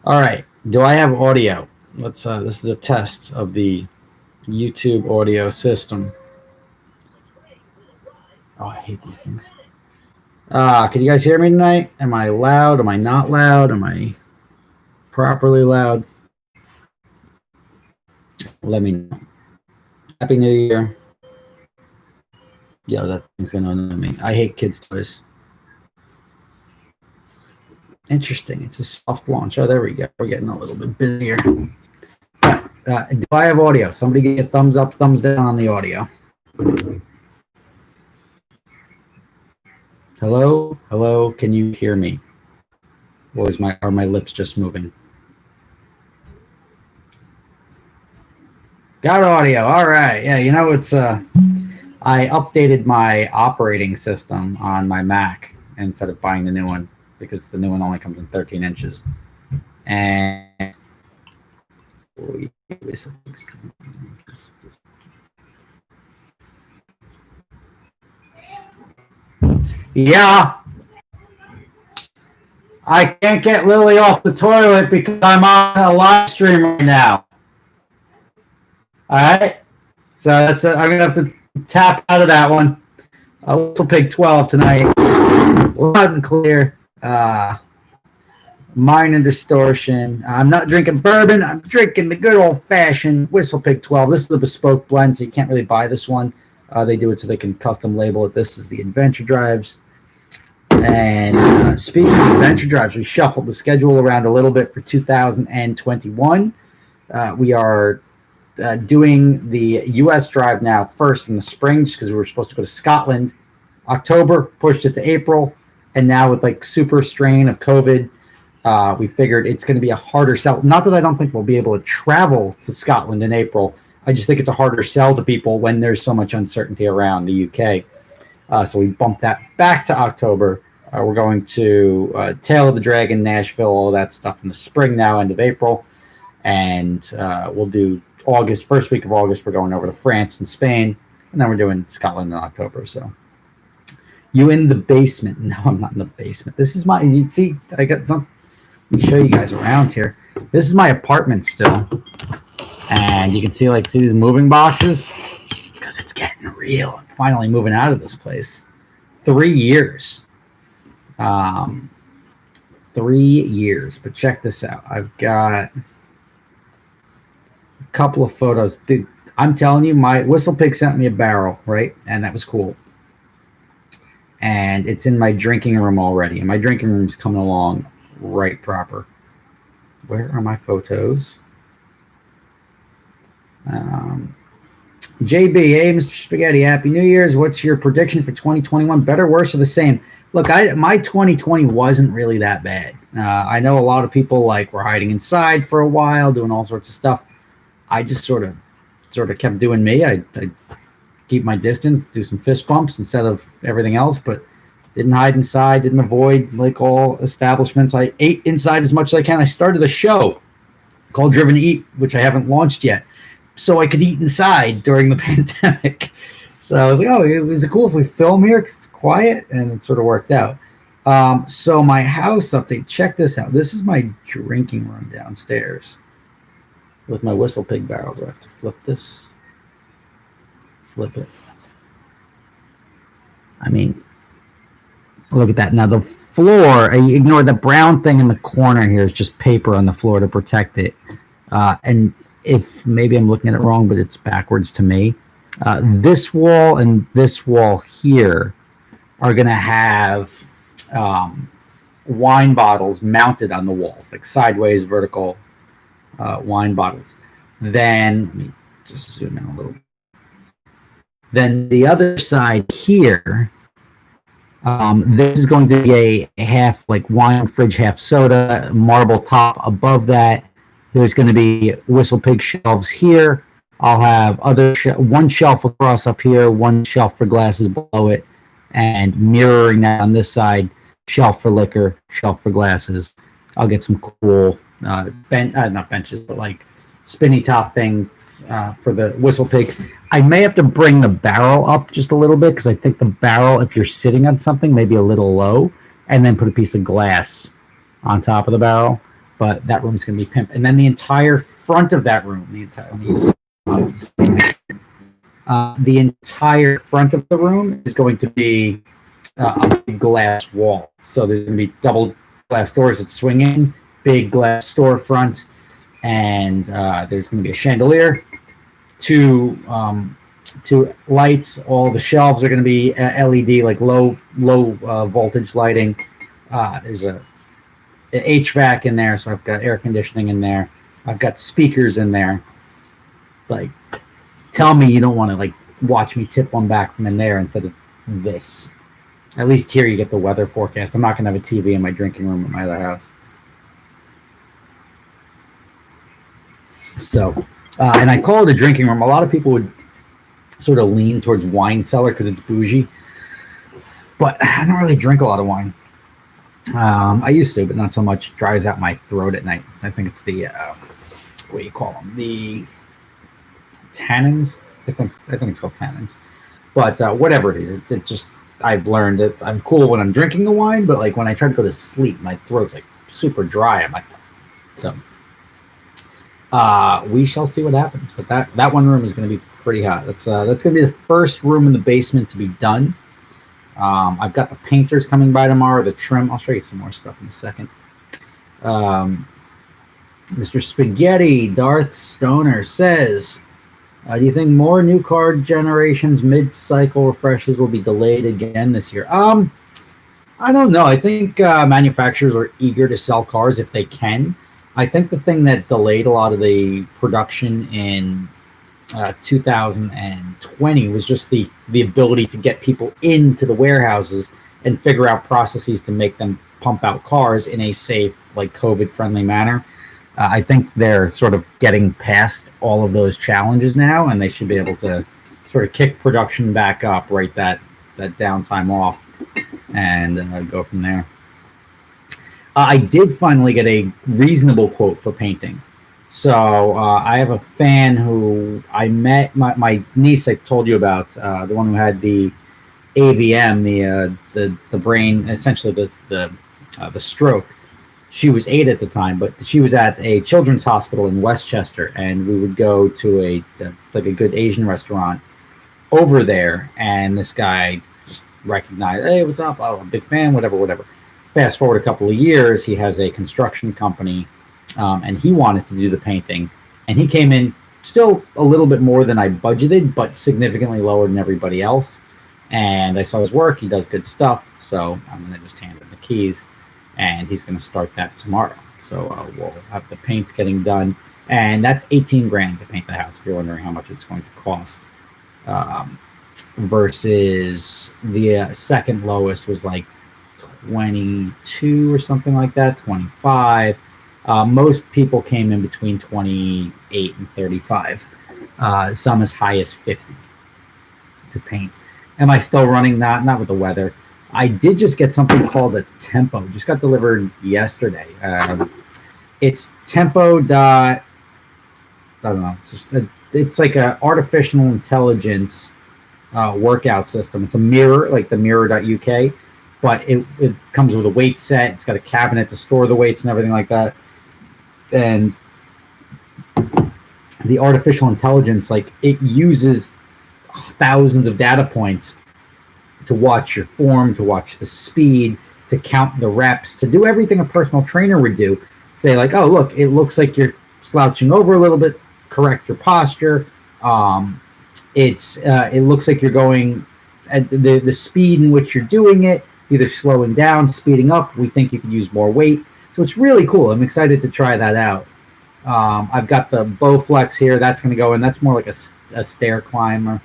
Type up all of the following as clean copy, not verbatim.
All right. Do I have audio? Let's. This is a test of the YouTube audio system. Oh, I hate these things. Can you guys hear me tonight? Am I loud? Am I not loud? Am I properly loud? Let me know. Happy New Year. Yeah, that thing's gonna annoy me. I hate kids' toys. Interesting. It's a soft launch. Oh, there we go. We're getting a little bit busier. Do I have audio? Somebody get a thumbs up, thumbs down on the audio. Hello? Hello? Can you hear me? Or are my lips just moving? Got audio. All right. Yeah, you know, it's I updated my operating system on my Mac instead of buying the new one because the new one only comes in 13 inches. And yeah, I can't get Lily off the toilet because I'm on a live stream right now. All right, so that's I'm gonna have to tap out of that one. Whistle Pig 12 tonight, loud and clear. Minor distortion. I'm not drinking bourbon. I'm drinking the good old fashioned Whistle Pig 12. This is the bespoke blend, so you can't really buy this one. They do it so they can custom label it. This is the Adventure Drives. And speaking of Adventure Drives, we shuffled the schedule around a little bit for 2021. We are doing the U.S. drive now first in the spring, just because we were supposed to go to Scotland. October, pushed it to April. And now with like super strain of COVID, we figured it's going to be a harder sell. Not that I don't think we'll be able to travel to Scotland in April. I just think it's a harder sell to people when there's so much uncertainty around the UK. So we bumped that back to October. We're going to Tail of the Dragon, Nashville, all that stuff in the spring now, end of April. And we'll do August, first week of August, we're going over to France and Spain. And then we're doing Scotland in October. So you in the basement? No, I'm not in the basement. This is my, you see, let me show you guys around here. This is my apartment still. And you can see these moving boxes because it's getting real. I'm finally moving out of this place. 3 years. 3 years. But check this out. I've got a couple of photos. Dude, I'm telling you, my Whistle Pig sent me a barrel, right? And that was cool. And it's in my drinking room already. And my drinking room's coming along right proper. Where are my photos? JB, hey, Mr. Spaghetti, Happy New Year's. What's your prediction for 2021? Better, worse, or the same? Look, my 2020 wasn't really that bad. I know a lot of people were hiding inside for a while, doing all sorts of stuff. I just sort of kept doing me. I keep my distance, do some fist bumps instead of everything else, but didn't hide inside, didn't avoid like all establishments. I ate inside as much as I can. I started a show called Driven to Eat, which I haven't launched yet, so I could eat inside during the pandemic. So I was like, oh, is it cool if we film here because it's quiet? And it sort of worked out. So my house update, check this out. This is my drinking room downstairs with my Whistle Pig barrel. Do I have to flip this? Flip it. I mean, look at that. Now the floor, ignore the brown thing in the corner here, is just paper on the floor to protect it. And if maybe I'm looking at it wrong, but it's backwards to me. This wall and this wall here are going to have wine bottles mounted on the walls, like sideways, vertical wine bottles. Then, let me just zoom in a little. Then the other side here, this is going to be a half like wine fridge, half soda, marble top above that. There's going to be Whistle Pig shelves here. I'll have one shelf across up here, one shelf for glasses below it, and mirroring that on this side, shelf for liquor, shelf for glasses. I'll get some cool, not benches, but like spinny top things for the Whistle Pig. I may have to bring the barrel up just a little bit because I think the barrel, if you're sitting on something, may be a little low, and then put a piece of glass on top of the barrel. but that room's going to be pimp. And then the entire front of that room, the entire front of the room is going to be a big glass wall. So there's going to be double glass doors that swing in, big glass storefront, and there's going to be a chandelier, two lights. All the shelves are going to be LED, like low voltage lighting. There's a HVAC in there, so I've got air conditioning in there. I've got speakers in there. Like, tell me you don't want to like watch me tip one back from in there instead of this. At least here you get the weather forecast. I'm not going to have a TV in my drinking room at my other house. So, and I call it a drinking room. A lot of people would sort of lean towards wine cellar because it's bougie. But I don't really drink a lot of wine. I used to, but not so much. It dries out my throat at night. I think it's the, what do you call them? The tannins? I think it's called tannins. But whatever it is, it's just, I've learned that I'm cool when I'm drinking the wine, but like when I try to go to sleep, my throat's like super dry. I'm like, so we shall see what happens. But that one room is going to be pretty hot. That's going to be the first room in the basement to be done. I've got the painters coming by tomorrow, the trim. I'll show you some more stuff in a second. Mr. Spaghetti, Darth Stoner says, do you think more new car generations mid-cycle refreshes will be delayed again this year? I don't know. I think manufacturers are eager to sell cars if they can. I think the thing that delayed a lot of the production in 2020 was just the ability to get people into the warehouses and figure out processes to make them pump out cars in a safe, like COVID-friendly manner. I think they're sort of getting past all of those challenges now, and they should be able to sort of kick production back up, right, that downtime off, and go from there. I did finally get a reasonable quote for painting. So I have a fan who I met, my niece I told you about, the one who had the AVM, the brain, essentially the stroke. She was 8 at the time, but she was at a children's hospital in Westchester, and we would go to a good Asian restaurant over there, and this guy just recognized, hey, what's up? Oh, I'm a big fan, whatever. Fast forward a couple of years, he has a construction company, and he wanted to do the painting, and he came in still a little bit more than I budgeted, but significantly lower than everybody else. And I saw his work. He does good stuff, so I'm going to just hand him the keys, and he's going to start that tomorrow. So we'll have the paint getting done, and that's $18,000 to paint the house, if you're wondering how much it's going to cost. Versus the second lowest was like 22 or something like that, 25. Most people came in between 28 and 35. Some as high as 50 to paint. Am I still running that? Not with the weather. I did just get something called a Tempo. Just got delivered yesterday. It's Tempo. I don't know. It's like an artificial intelligence workout system. It's a mirror, like the mirror.uk, but it comes with a weight set. It's got a cabinet to store the weights and everything like that. And the artificial intelligence, like, it uses thousands of data points to watch your form, to watch the speed, to count the reps, to do everything a personal trainer would do. Say like, oh, look, it looks like you're slouching over a little bit, correct your posture. It looks like you're going at the speed in which you're doing it. It's either slowing down, speeding up. We think you could use more weight. So it's really cool. I'm excited to try that out. I've got the Bowflex here. That's going to go in. That's more like a stair climber.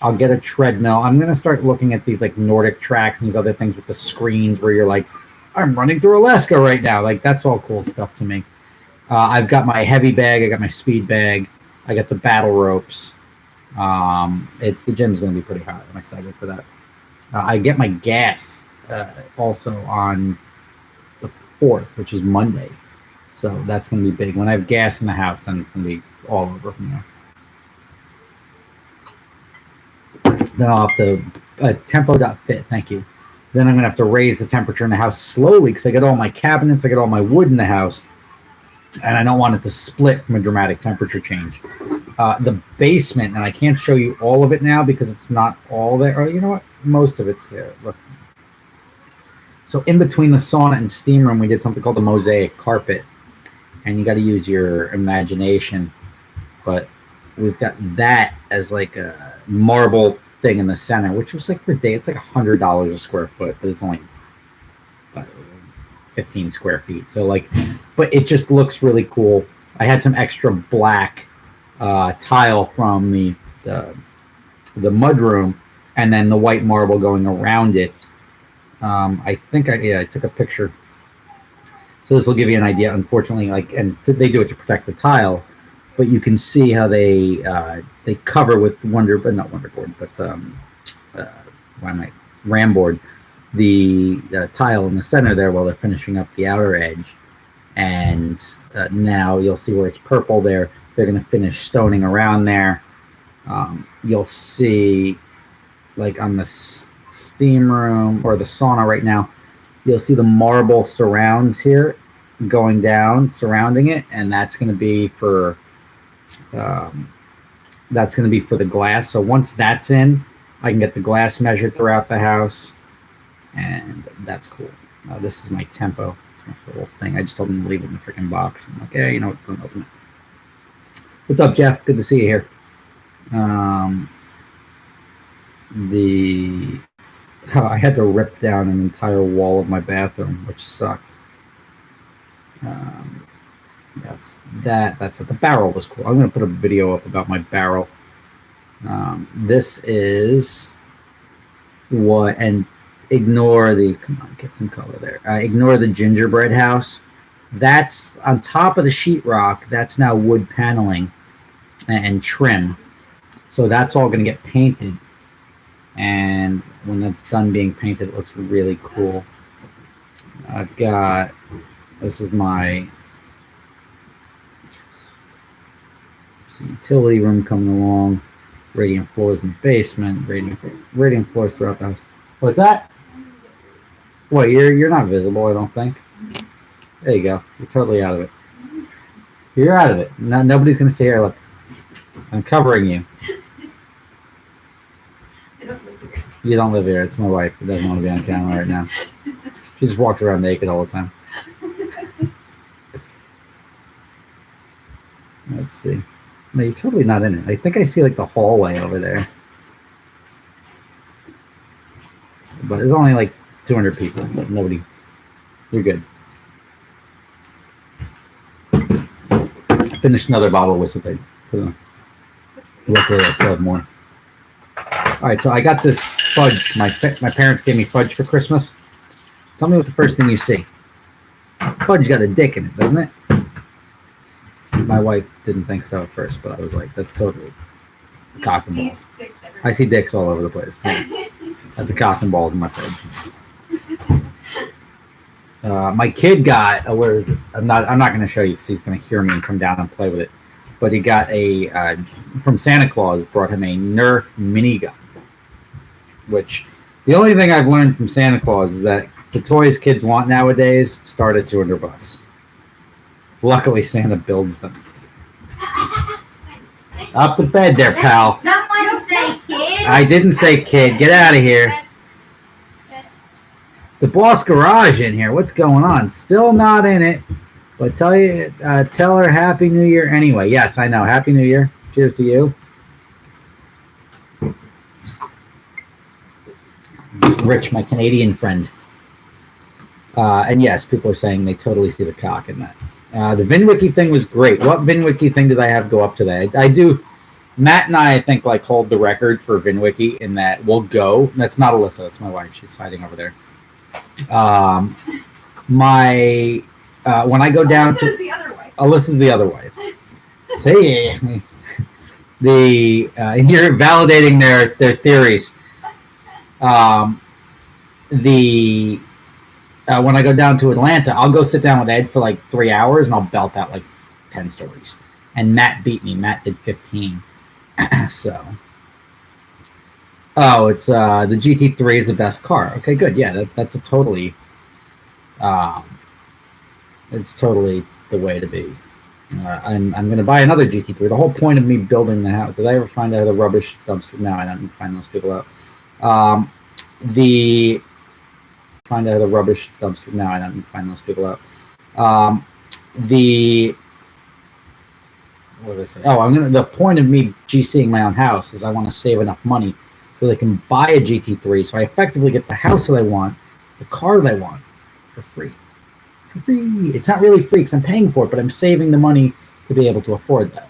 I'll get a treadmill. I'm going to start looking at these like Nordic tracks and these other things with the screens where you're like, I'm running through Alaska right now. Like, that's all cool stuff to me. I've got my heavy bag. I got my speed bag. I got the battle ropes. The gym's going to be pretty hot. I'm excited for that. I get my gas also on the 4th, which is Monday. So that's going to be big. When I have gas in the house, then it's going to be all over from there. Then I'll have to Tempo.fit. Thank you. Then I'm going to have to raise the temperature in the house slowly because I got all my cabinets, I got all my wood in the house, and I don't want it to split from a dramatic temperature change. The basement, and I can't show you all of it now because it's not all there. Or you know what? Most of it's there. Look. So in between the sauna and steam room, we did something called the mosaic carpet. And you got to use your imagination. But we've got that as like a marble thing in the center, which was like it's like $100 a square foot, but it's only 15 square feet. So like, but it just looks really cool. I had some extra black tile from the mudroom, and then the white marble going around it. I think I took a picture. So this will give you an idea. Unfortunately, they do it to protect the tile, but you can see how they cover with ram board the tile in the center there while they're finishing up the outer edge. And now you'll see where it's purple there. They're going to finish stoning around there. You'll see, like on the steam room or the sauna right now, you'll see the marble surrounds here going down, surrounding it, and that's going to be for the glass. So once that's in, I can get the glass measured throughout the house, and that's cool. This is my tempo. It's my little thing. I just told him to leave it in the freaking box. I'm like, yeah, you know what? Don't open it. What's up, Jeff? Good to see you here. I had to rip down an entire wall of my bathroom, which sucked. That's it. The barrel was cool. I'm going to put a video up about my barrel. This is what, and ignore the, come on, get some color there. Ignore the gingerbread house. That's on top of the sheetrock. That's now wood paneling and trim. So that's all going to get painted. And when that's done being painted, it looks really cool. I've got, this is my utility room coming along. Radiant floors in the basement. Radiant floors throughout the house. What's that? What, you're not visible, I don't think. There you go. You're totally out of it. You're out of it. No, nobody's going to stay here. Look, I'm covering you. You don't live here. It's my wife who doesn't want to be on camera right now. She just walks around naked all the time. Let's see. No, you're totally not in it. I think I see like the hallway over there. But there's only like 200 people, so nobody. You're good. I finished another bottle of Whistle Pig. Luckily, I still have more. All right, so I got this fudge. My parents gave me fudge for Christmas. Tell me what's the first thing you see. Fudge got a dick in it, doesn't it? My wife didn't think so at first, but I was like, that's totally cock and balls. I see dicks all over the place. Yeah. That's a cock and balls in my fridge. My kid got a word. I'm not going to show you because he's going to hear me and come down and play with it. But he got a from Santa Claus brought him a Nerf minigun. Which the only thing I've learned from Santa Claus is that the toys kids want nowadays start at $200. Luckily, Santa builds them. Up to bed there, pal. Someone say kid. I didn't say kid. Get out of here. The boss garage in here. What's going on? Still not in it. But tell her Happy New Year anyway. Yes, I know. Happy New Year. Cheers to you. Rich, my Canadian friend. And yes, people are saying they totally see the cock in that. The VinWiki thing was great. What VinWiki thing did I have go up today? I do. Matt and I think, like, hold the record for VinWiki in that we'll go. That's not Alyssa. That's my wife. She's hiding over there. When I go down to the other wife. Alyssa's the other wife. See, you're validating their theories. When I go down to Atlanta, I'll go sit down with Ed for like 3 hours and I'll belt out like 10 stories. And Matt beat me. Matt did 15. So Oh, it's the GT3 is the best car. Okay, good. Yeah, that's a totally, it's totally the way to be. I'm going to buy another GT3. The whole point of me building the house. Did I ever find out the rubbish dumpster? No, I didn't find those people out. The find out the rubbish dumpster. No, I didn't find those people out. The what was I saying? Oh, the point of me GCing my own house is I want to save enough money so they can buy a GT3. So I effectively get the house that I want, the car that I want, for free. For free. It's not really free because I'm paying for it, but I'm saving the money to be able to afford that.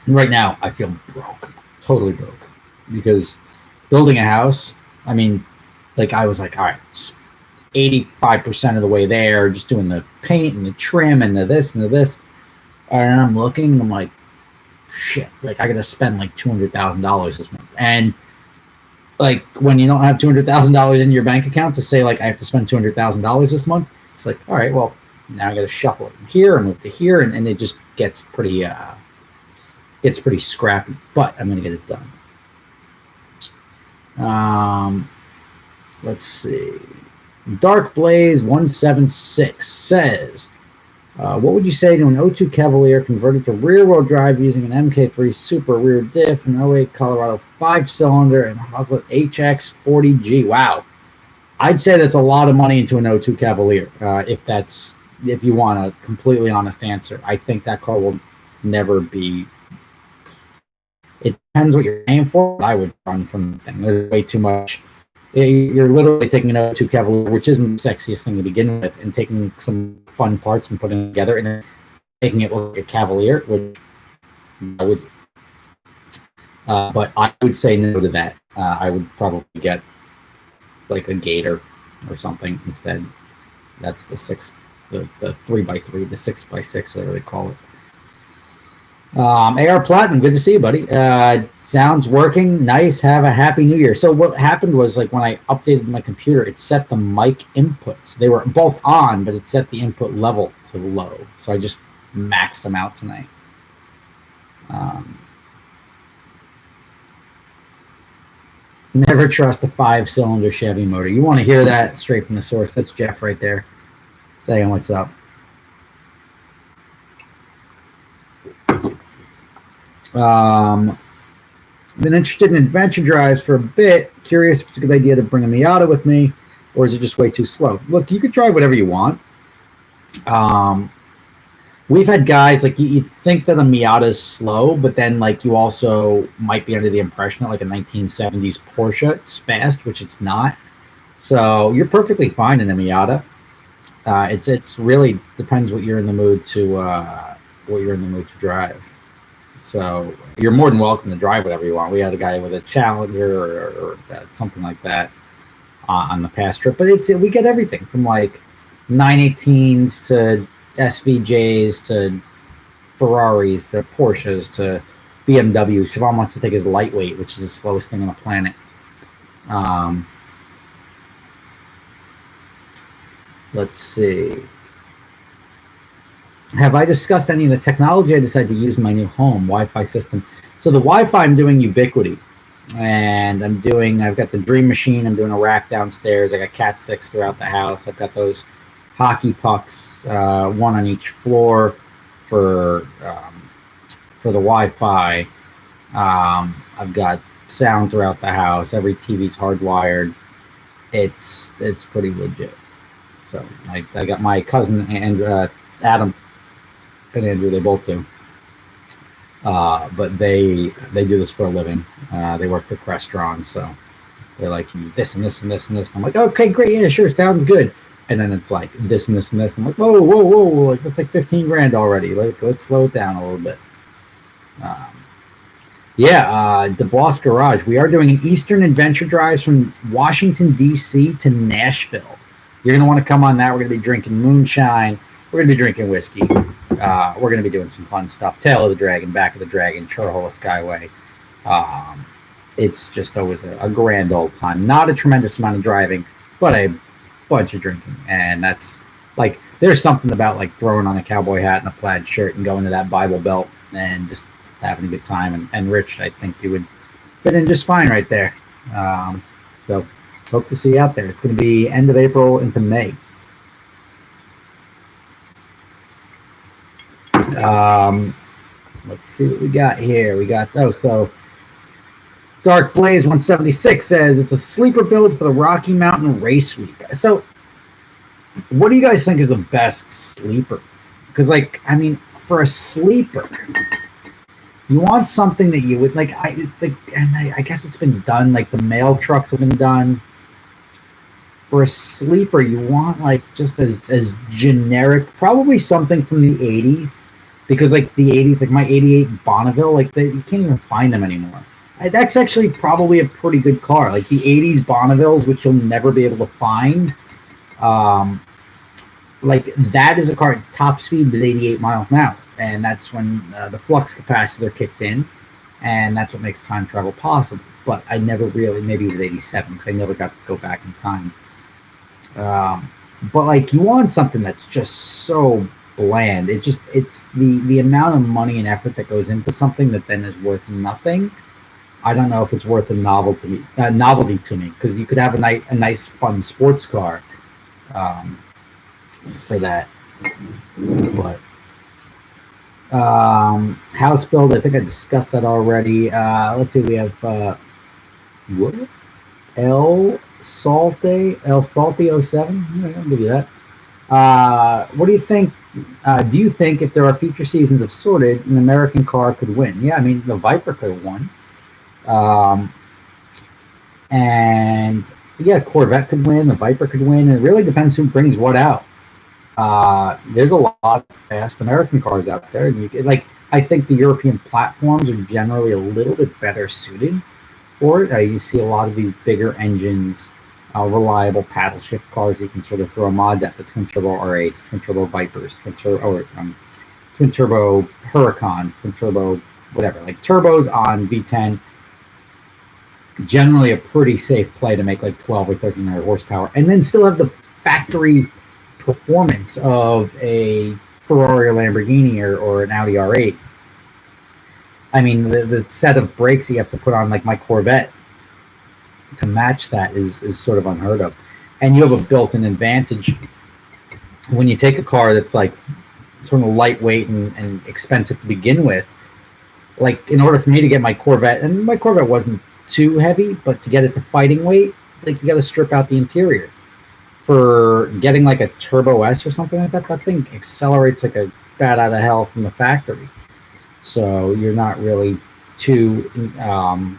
And right now, I feel broke, totally broke, because building a house, I mean, like I was like, all right, 85% of the way there, just doing the paint and the trim and the this and the this. And I'm looking and I'm like, shit, like I gotta spend like $200,000 this month. And like when you don't have $200,000 in your bank account to say like I have to spend $200,000 this month, it's like, all right, well, now I gotta shuffle it from here and move to here, and it just gets pretty scrappy, but I'm gonna get it done. Let's see. Dark Blaze 176 says, what would you say to an 02 Cavalier converted to rear-wheel drive using an MK3 Super rear diff, an 08 Colorado 5-cylinder, and Hoslet HX40G? Wow. I'd say that's a lot of money into an 02 Cavalier, if you want a completely honest answer. I think that car will never be... It depends what you're paying for, but I would run from the thing. There's way too much... You're literally taking an 02 Cavalier, which isn't the sexiest thing to begin with, and taking some fun parts and putting it together and then making it look like a Cavalier, which I would. But I would say no to that. I would probably get like a Gator or something instead. That's the 3x3, the 6x6, whatever they call it. AR Platinum, good to see you, buddy. Sounds working. Nice. Have a happy new year. So what happened was, like, when I updated my computer, it set the mic inputs. They were both on, but it set the input level to low. So I just maxed them out tonight. Never trust a 5-cylinder Chevy motor. You want to hear that straight from the source. That's Jeff right there saying what's up. Been interested in adventure drives for a bit. Curious if it's a good idea to bring a Miata with me, or is it just way too slow? Look, you could drive whatever you want. We've had guys, like, you think that a Miata is slow, but then, like, you also might be under the impression that, like, a 1970s Porsche is fast, which it's not. So you're perfectly fine in a Miata. It's really depends what you're in the mood to drive. So you're more than welcome to drive whatever you want. We had a guy with a Challenger or something like that on the past trip. But we get everything from like 918s to SVJs to Ferraris to Porsches to BMWs. Siobhan wants to take his lightweight, which is the slowest thing on the planet. Let's see. Have I discussed any of the technology I decided to use in my new home Wi-Fi system? So the Wi-Fi, I'm doing Ubiquity, and I've got the Dream Machine. I'm doing a rack downstairs. I got Cat 6 throughout the house. I've got those hockey pucks, one on each floor for the Wi-Fi. I've got sound throughout the house. Every TV's hardwired. It's pretty legit. So I got my cousin and Adam and Andrew, they both do. But they do this for a living. They work for Crestron, so they're like, you need this and this and this and this. And I'm like, okay, great, yeah, sure, sounds good. And then it's like this and this and this. I'm like, whoa, like that's like 15 grand already. Like, let's slow it down a little bit. DeBoss Garage. We are doing an Eastern Adventure Drives from Washington, D.C. to Nashville. You're going to want to come on that. We're going to be drinking moonshine. We're going to be drinking whiskey. We're going to be doing some fun stuff. Tail of the Dragon, Back of the Dragon, Churhola Skyway. It's just always a grand old time. Not a tremendous amount of driving, but a bunch of drinking. And that's like, there's something about like throwing on a cowboy hat and a plaid shirt and going to that Bible Belt and just having a good time. And Rich, I think you would fit in just fine right there. So hope to see you out there. It's going to be end of April into May. Let's see what we got here. We got, so Dark Blaze 176 says it's a sleeper build for the Rocky Mountain Race Week. So what do you guys think is the best sleeper? Because, like, I mean, for a sleeper, you want something that you would like. I guess it's been done. Like the mail trucks have been done. For a sleeper, you want like just as generic, probably something from the '80s, because like the '80s, like my '88 Bonneville, like you can't even find them anymore. That's actually probably a pretty good car. Like the '80s Bonnevilles, which you'll never be able to find. Like that is a car. Top speed was 88 miles an hour, and that's when the flux capacitor kicked in, and that's what makes time travel possible. But I never really, maybe it was 87 because I never got to go back in time. But like you want something that's just so bland. It's the amount of money and effort that goes into something that then is worth nothing. I don't know if it's worth a novelty to me, because you could have a nice fun sports car for that. But house build, I think I discussed that already. Let's see, we have what? El Salte 07. I'll give you that. What do you think? Do you think if there are future seasons of Sorted, an American car could win? Yeah, I mean the Viper could have won. And yeah, Corvette could win, the Viper could win. It really depends who brings what out. There's a lot of fast American cars out there. And I think the European platforms are generally a little bit better suited for it. You see a lot of these bigger engines, reliable paddle shift cars you can sort of throw mods at, the twin turbo R8s, twin turbo Vipers, twin turbo Huracans, twin turbo whatever, like turbos on V10. Generally a pretty safe play to make like 12 or 1300 horsepower, and then still have the factory performance of a Ferrari or Lamborghini or an Audi R8. I mean, the set of brakes you have to put on like my Corvette to match that is sort of unheard of. And you have a built-in advantage when you take a car that's like sort of lightweight and expensive to begin with. Like in order for me to get my Corvette, and my Corvette wasn't too heavy, but to get it to fighting weight, like you got to strip out the interior. For getting like a Turbo S or something like that, that thing accelerates like a bat out of hell from the factory. So you're not really too, I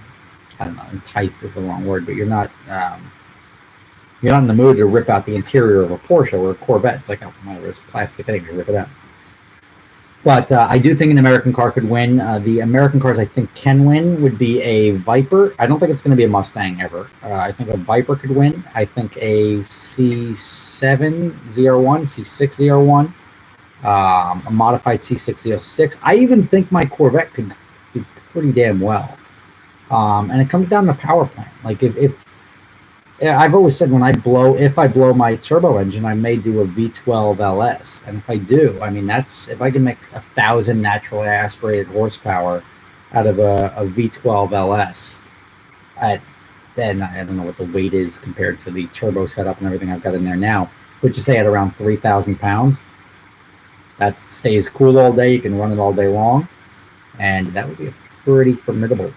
don't know, enticed is the wrong word, but you're not in the mood to rip out the interior of a Porsche or a Corvette. It's like, oh, it's plastic anyway, rip it out. But I do think an American car could win. The American cars I think can win would be a Viper. I don't think it's going to be a Mustang ever. I think a Viper could win. I think a C701, C601, a modified C606. I even think my Corvette could do pretty damn well. And it comes down to power plant. Like if I've always said if I blow my turbo engine, I may do a V12 LS. And if I do, I mean, if I can make 1,000 naturally aspirated horsepower out of a V12 LS, then I don't know what the weight is compared to the turbo setup and everything I've got in there now, but just say at around 3,000 pounds, that stays cool all day. You can run it all day long. And that would be a pretty formidable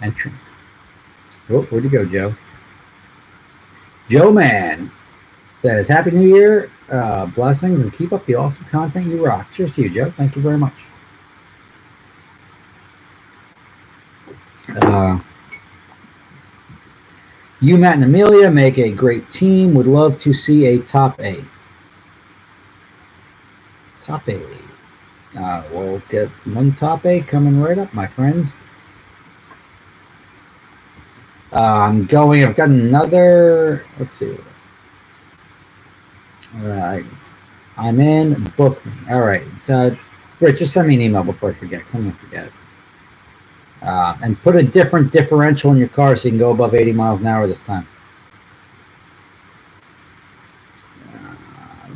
entrance. Oh, where'd you go, Joe? Joe Man says, Happy New Year, blessings, and keep up the awesome content. You rock. Cheers to you, Joe. Thank you very much. You, Matt, and Amelia make a great team. Would love to see a top 8. Top 8. We'll get one top 8 coming right up, my friends. I've got another, let's see. All right. I'm in, book me. All right. Rich, just send me an email before I forget, because I'm going to forget. And put a different differential in your car so you can go above 80 miles an hour this time.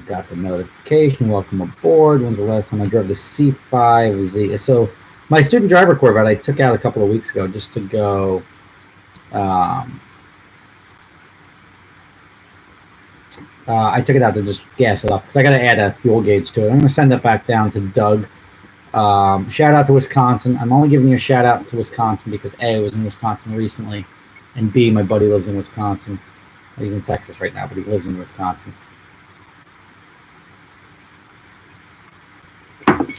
Got the notification. Welcome aboard. When's the last time I drove the C5Z? So My student driver Corvette I took out a couple of weeks ago just to go. I took it out to just gas it up because I got to add a fuel gauge to it. I'm going to send it back down to Doug. Shout out to Wisconsin. I'm only giving you a shout out to Wisconsin because A, I was in Wisconsin recently, and B, my buddy lives in Wisconsin. He's in Texas right now, but he lives in Wisconsin.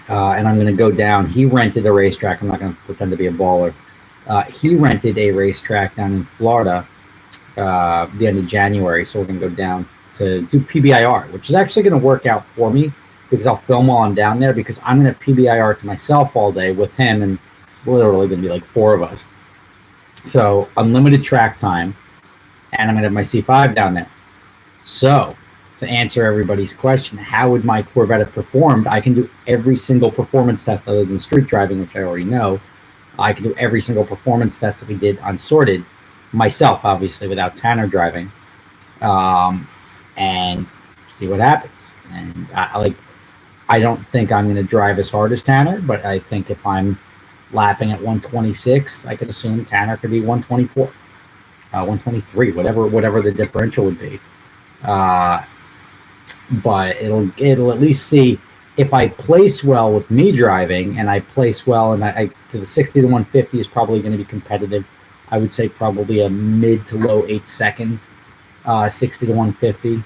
And I'm going to go down. He rented a racetrack. I'm not going to pretend to be a baller. He rented a racetrack down in Florida the end of January, so we're going to go down to do PBIR, which is actually going to work out for me because I'll film while I'm down there because I'm going to have PBIR to myself all day with him, and it's literally going to be like 4 of us. So unlimited track time, and I'm going to have my C5 down there. So to answer everybody's question, how would my Corvette have performed? I can do every single performance test other than street driving, which I already know. I can do every single performance test that we did on sorted myself, obviously, without Tanner driving, and see what happens. And I don't think I'm going to drive as hard as Tanner, but I think if I'm lapping at 126, I could assume Tanner could be 124, 123, whatever the differential would be. But it'll at least see if I place well with me driving, and I place well, and I to the 60 to 150 is probably going to be competitive. I would say probably a mid to low 8-second 60 to 150.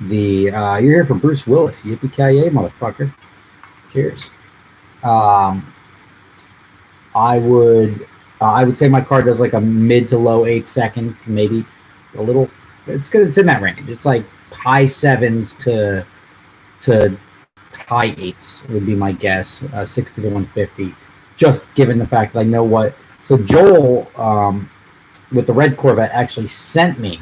You're here for Bruce Willis, yippee-ki-yay, motherfucker. Cheers. I would say my car does like a mid to low 8-second, maybe a little. It's good. It's in that range. It's like high 7s to high 8s would be my guess. 60 to 150, just given the fact that I know what. So Joel, with the red Corvette, actually sent me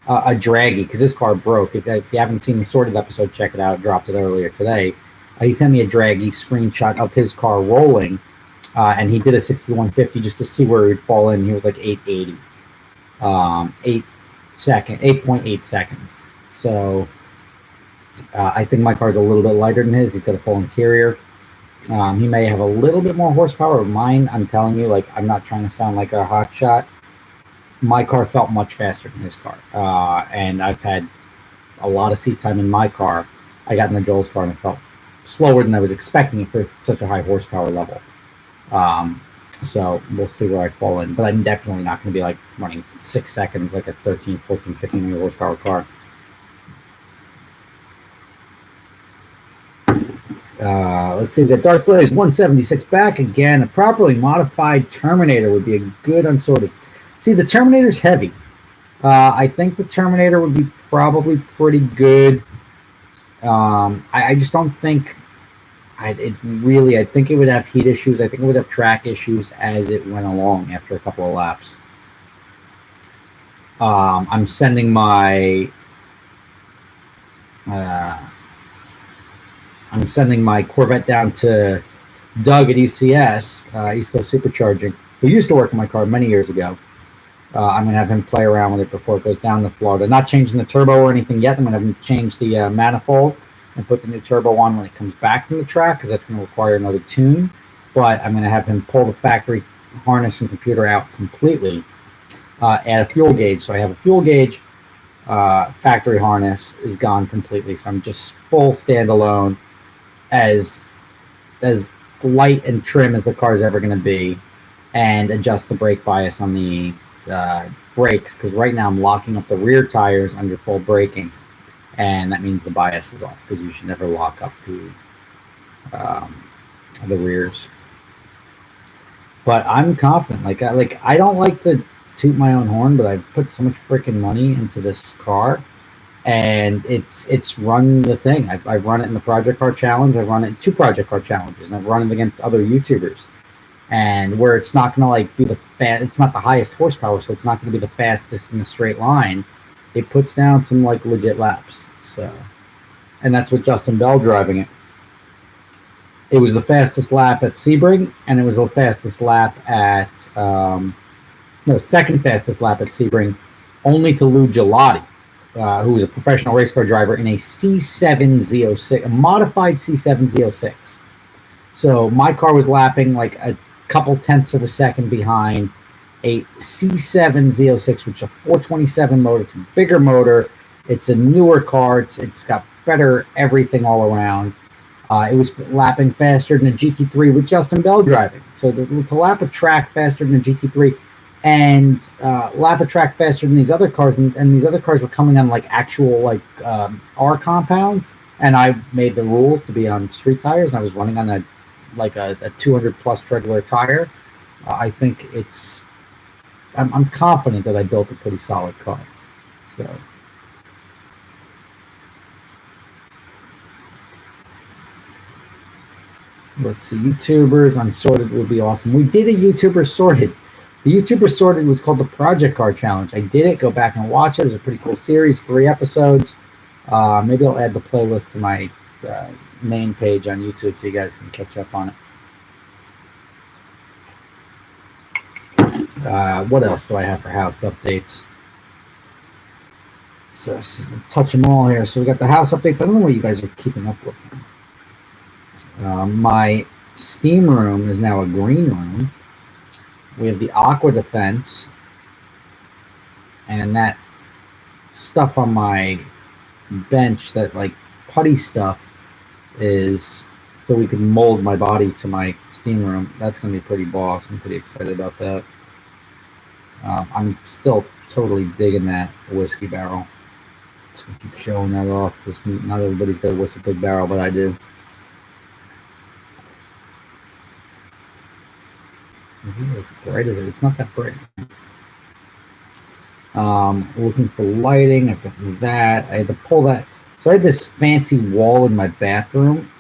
a draggy because this car broke. If you haven't seen the sorted episode, check it out. I dropped it earlier today. He sent me a draggy screenshot of his car rolling, and he did a 60 to 150 just to see where he would fall in. He was like 880, 8.8 seconds. So I think my car's a little bit lighter than his. He's got a full interior. He may have a little bit more horsepower. Mine, I'm telling you, like, I'm not trying to sound like a hot shot. My car felt much faster than his car. And I've had a lot of seat time in my car. I got in the Joel's car and it felt slower than I was expecting it for such a high horsepower level. So we'll see where I fall in. But I'm definitely not going to be like running 6 seconds like a 13, 14, 15 horsepower car. Let's see, we got Dark Blaze 176 back again. A properly modified Terminator would be a good unsorted. See, the Terminator's heavy. I think the Terminator would be probably pretty good. I just don't think I think it would have heat issues. I think it would have track issues as it went along after a couple of laps. I'm sending my Corvette down to Doug at ECS, East Coast Supercharging, who used to work in my car many years ago. I'm going to have him play around with it before it goes down to Florida. Not changing the turbo or anything yet. I'm going to have him change the manifold and put the new turbo on when it comes back from the track because that's going to require another tune. But I'm going to have him pull the factory harness and computer out completely, add a fuel gauge. So I have a fuel gauge. Factory harness is gone completely. So I'm just full standalone, as light and trim as the car is ever going to be, and adjust the brake bias on the brakes, because right now I'm locking up the rear tires under full braking, and that means the bias is off because you should never lock up the rears. But I'm confident. I don't like to toot my own horn, but I've put so much freaking money into this car, and it's run the thing. I've run it in the Project Car Challenge. I've run it in 2 Project Car Challenges, and I've run it against other YouTubers. And where it's not going to be it's not the highest horsepower, so it's not going to be the fastest in a straight line. It puts down some legit laps. So, and that's with Justin Bell driving it. It was the fastest lap at Sebring, and it was the fastest lap at second fastest lap at Sebring, only to Lou Gelati, who was a professional race car driver in a C7 Z06, a modified C7 Z06. So my car was lapping like a couple tenths of a second behind a C7 Z06, which is a 427 motor. It's a bigger motor. It's a newer car. It's got better everything all around. It was lapping faster than a GT3 with Justin Bell driving. So to lap a track faster than a GT3 and lap a track faster than these other cars, and these other cars were coming on like actual like R compounds, and I made the rules to be on street tires, and I was running on a 200 plus regular tire. I think I'm confident that I built a pretty solid car. So. Let's see, YouTubers Unsorted would be awesome. We did a YouTuber Sorted. The YouTuber Sorted was called the Project Car Challenge. I did it. Go back and watch it. It was a pretty cool series, 3 episodes. Maybe I'll add the playlist to my main page on YouTube so you guys can catch up on it. What else do I have for house updates? So touch them all here. So we got the house updates. I don't know what you guys are keeping up with. My steam room is now a green room. We have the aqua defense, and that stuff on my bench, that like putty stuff, is so we can mold my body to my steam room. That's going to be pretty boss. I'm pretty excited about that. I'm still totally digging that whiskey barrel. Just gonna keep showing that off because not everybody's got a whiskey big barrel, but I do. Is it as bright as it? It's not that bright. Looking for lighting. I've got that. I had to pull that. So I had this fancy wall in my bathroom,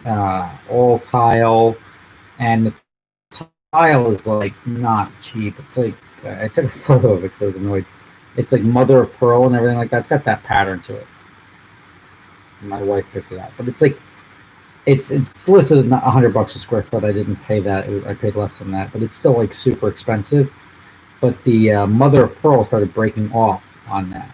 all tile, and the tile is like not cheap. It's like I took a photo of it because I was annoyed. It's like mother of pearl and everything like that. It's got that pattern to it. My wife picked it out, but it's like. It's listed at $100 a square foot. I didn't pay that. I paid less than that, but it's still like super expensive. But the mother of pearl started breaking off on that,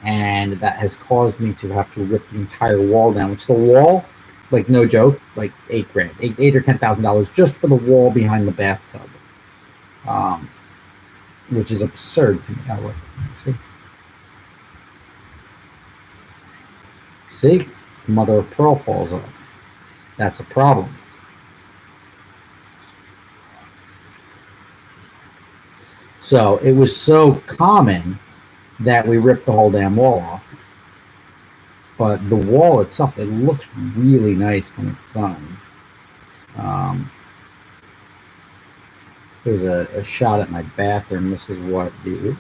and that has caused me to have to rip the entire wall down. Which the wall, like no joke, like $8 grand, $8 or $10,000 just for the wall behind the bathtub, which is absurd to me. Oh, look, see, the mother of pearl falls off. That's a problem. So it was so common that we ripped the whole damn wall off. But the wall itself, it looks really nice when it's done. There's a shot at my bathroom. This is the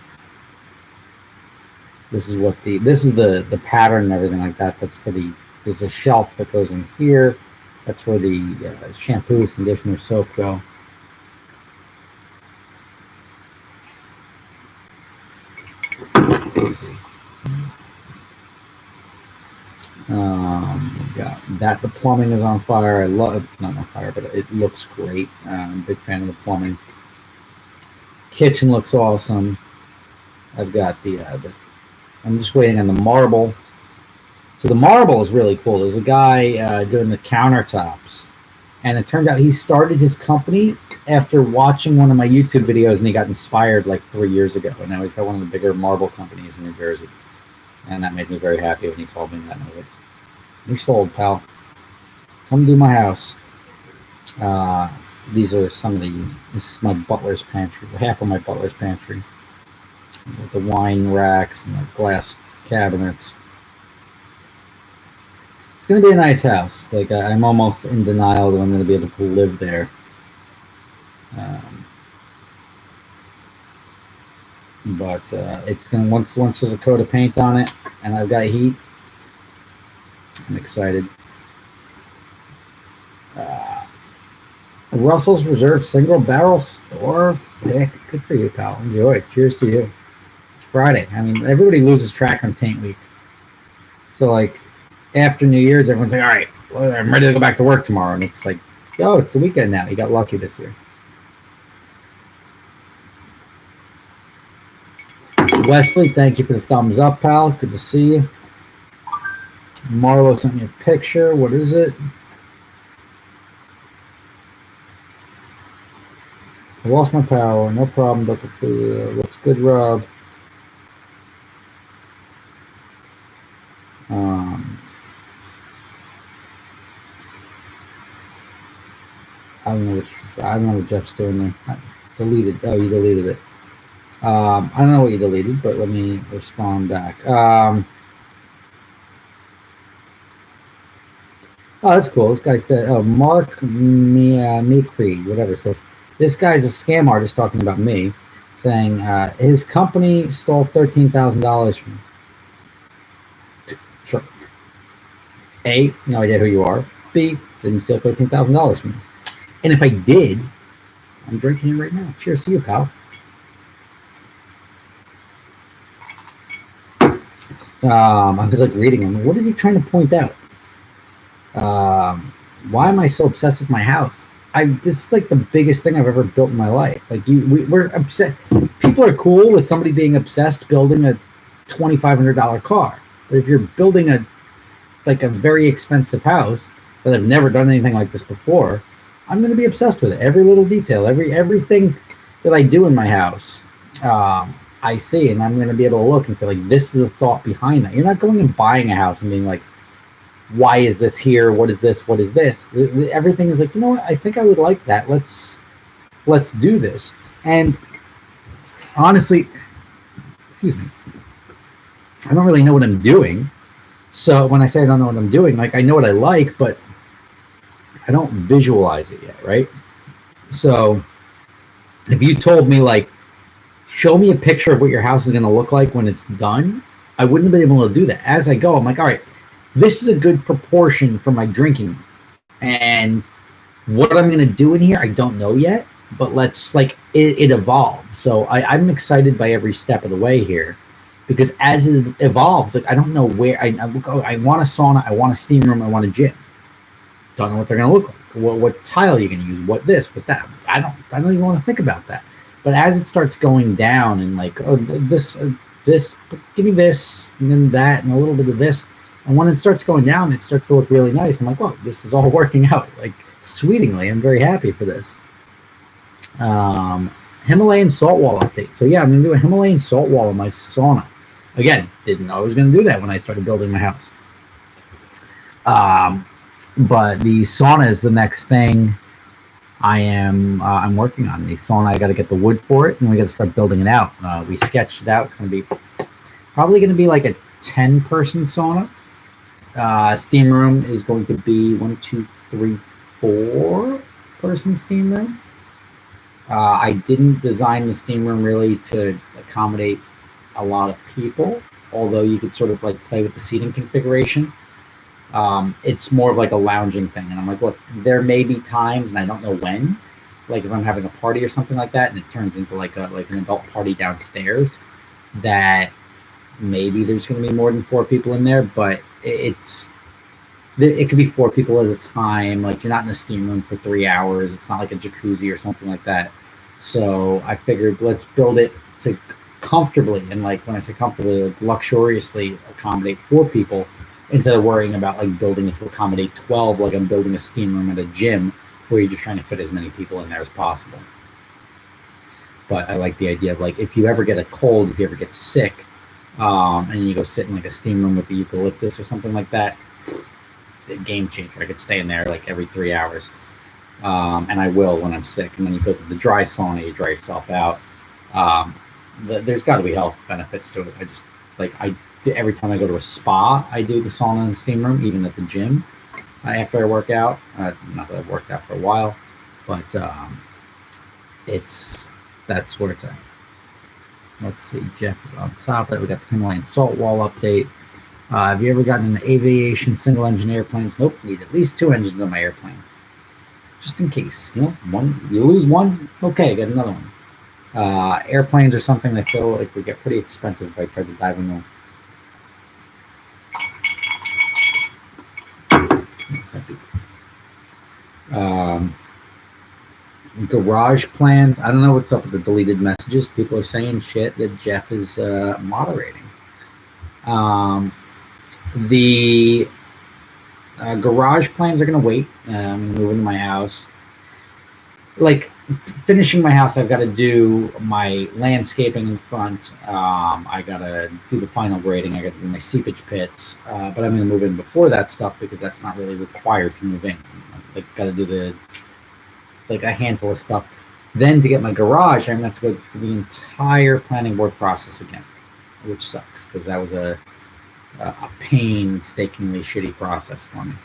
pattern and everything like that. That's for there's a shelf that goes in here. That's where the shampoos, conditioner, soap go. Let's see. Got that. The plumbing is on fire. I love not on fire, but it looks great. I'm a big fan of the plumbing. Kitchen looks awesome. I've got I'm just waiting on the marble. So the marble is really cool. There's a guy doing the countertops, and it turns out he started his company after watching one of my YouTube videos, and he got inspired like 3 years ago, and now he's got one of the bigger marble companies in New Jersey, and that made me very happy when he told me that. And I was like, "You're sold, pal. Come do my house." These are this is my butler's pantry, half of my butler's pantry, with the wine racks and the glass cabinets. It's going to be a nice house. Like I'm almost in denial that I'm going to be able to live there. But it's going to once there's a coat of paint on it and I've got heat, I'm excited. Russell's Reserve single barrel store pick. Good for you, pal. Enjoy. Cheers to you. It's Friday. I mean, everybody loses track on Taint Week. So like after New Year's, everyone's like, all right, well, I'm ready to go back to work tomorrow. And it's like, oh, it's the weekend now. You got lucky this year. Wesley, thank you for the thumbs up, pal. Good to see you. Marlo sent me a picture. What is it? I lost my power. No problem, but the looks good, Rob. I don't know what Jeff's doing there. Deleted. Oh, you deleted it. I don't know what you deleted, but let me respond back. Oh, that's cool. This guy said, oh, Mark me Creed, whatever says, this guy's a scam artist talking about me, saying his company stole $13,000 from me. Sure. A, no idea who you are. B, didn't steal $13,000 from me. And if I did, I'm drinking it right now. Cheers to you, pal. I was like reading him. What is he trying to point out? Why am I so obsessed with my house? This is like the biggest thing I've ever built in my life. Like we're upset. People are cool with somebody being obsessed building a $2,500 car. But if you're building a very expensive house that I've never done anything like this before, I'm going to be obsessed with it. Every little detail, everything that I do in my house, I see, and I'm going to be able to look and say, like, this is the thought behind that. You're not going and buying a house and being like, why is this here? What is this? What is this? Everything is like, you know what? I think I would like that. Let's do this. And honestly, excuse me, I don't really know what I'm doing. So when I say I don't know what I'm doing, like, I know what I like, but I don't visualize it yet, right? So if you told me, like, show me a picture of what your house is going to look like when it's done, I wouldn't have been able to do that. As I go, I'm like, all right, this is a good proportion for my drinking. And what I'm going to do in here, I don't know yet, but let's, like, it evolves. So I'm excited by every step of the way here, because as it evolves, like, I don't know where I want a sauna, I want a steam room, I want a gym. Don't know what they're going to look like. What tile you're going to use, what this, what that. I don't even want to think about that. But as it starts going down and like, oh, this, give me this, and then that, and a little bit of this. And when it starts going down, it starts to look really nice. I'm like, whoa, this is all working out, like, sweetingly. I'm very happy for this. Himalayan salt wall update. So yeah, I'm going to do a Himalayan salt wall in my sauna. Again, didn't know I was going to do that when I started building my house. But the sauna is the next thing I'm working on. The sauna, I got to get the wood for it, and we got to start building it out. We sketched it out. It's going to be probably going to be like a 10-person sauna. Steam room is going to be 1, 2, 3, 4-person steam room. I didn't design the steam room really to accommodate a lot of people, although you could sort of like play with the seating configuration. It's more of like a lounging thing, and I'm like, look, there may be times, and I don't know when, like if I'm having a party or something like that, and it turns into like an adult party downstairs, that maybe there's going to be more than 4 people in there, but it could be 4 people at a time. Like, you're not in a steam room for 3 hours. It's not like a jacuzzi or something like that. So I figured, let's build it to comfortably, and like when I say comfortably, like luxuriously accommodate 4 people, instead of worrying about like building it to accommodate 12, like I'm building a steam room at a gym where you're just trying to fit as many people in there as possible. But I like the idea of, like, if you ever get a cold, if you ever get sick, and you go sit in like a steam room with the eucalyptus or something like that, game changer. I could stay in there like every 3 hours, and I will when I'm sick. And then you go to the dry sauna, you dry yourself out. There's got to be health benefits to it. I just, like, every time I go to a spa, I do the sauna and steam room, even at the gym after I work out. Not that I've worked out for a while, but that's where it's at. Let's see, Jeff is on top of it. We got the Himalayan salt wall update. Have you ever gotten into aviation single engine airplanes? Nope. Need at least 2 engines on my airplane, just in case. You know, one, you lose one, okay, get another one. Airplanes are something that feel like would get pretty expensive if I tried to dive in them. Garage plans. I don't know what's up with the deleted messages. People are saying shit that Jeff is moderating. The garage plans are going to wait. I'm going to move into my house. like finishing my house, I've got to do my landscaping in front. I got to do the final grading. I got to do my seepage pits. But I'm going to move in before that stuff because that's not really required to move in. Like, got to do a handful of stuff. Then to get my garage, I'm going to have to go through the entire planning board process again, which sucks because that was a painstakingly shitty process for me.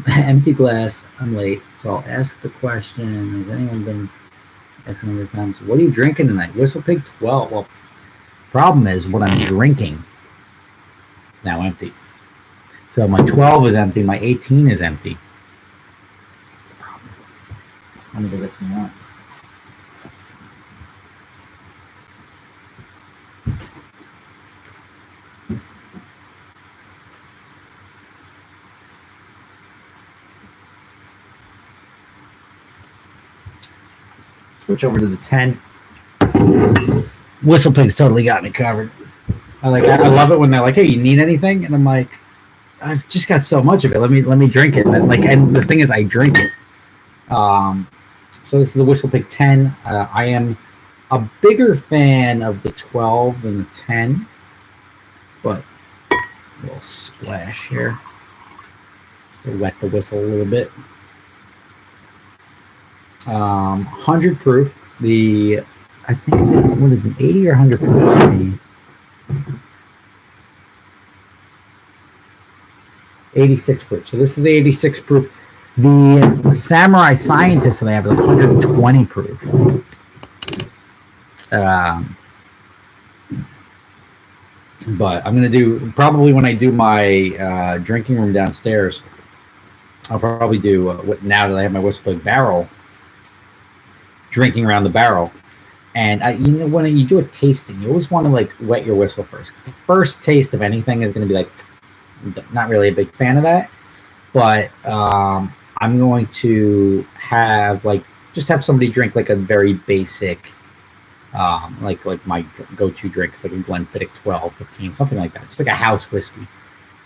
Empty glass, I'm late, so I'll ask the question. Has anyone been asking other times? What are you drinking tonight? Whistle Pig 12. Well, problem is what I'm drinking is now empty. So my 12 is empty, my 18 is empty. That's a problem. Let me go get some more. Switch over to the 10. Whistle Pig's totally got me covered. I love it when they're like, "Hey, you need anything?" And I'm like, "I've just got so much of it. Let me drink it." And the thing is, I drink it. So this is the Whistle Pig 10. I am a bigger fan of the 12 than the 10, but a little splash here just to wet the whistle a little bit. 100 proof. I think what is it, 80 or 100 proof? 86 proof. So this is the 86 proof. The Samurai Scientist that I have is 120 proof. But I'm gonna do, probably when I do my drinking room downstairs, I'll probably do now that I have my Whistle Pig barrel, drinking around the barrel. And when you do a tasting, you always want to like wet your whistle first, because the first taste of anything is going to be like, not really a big fan of that. But I'm going to have just have somebody drink like a very basic, like my go-to drinks, like a Glenfiddich 12, 15, something like that, just like a house whiskey.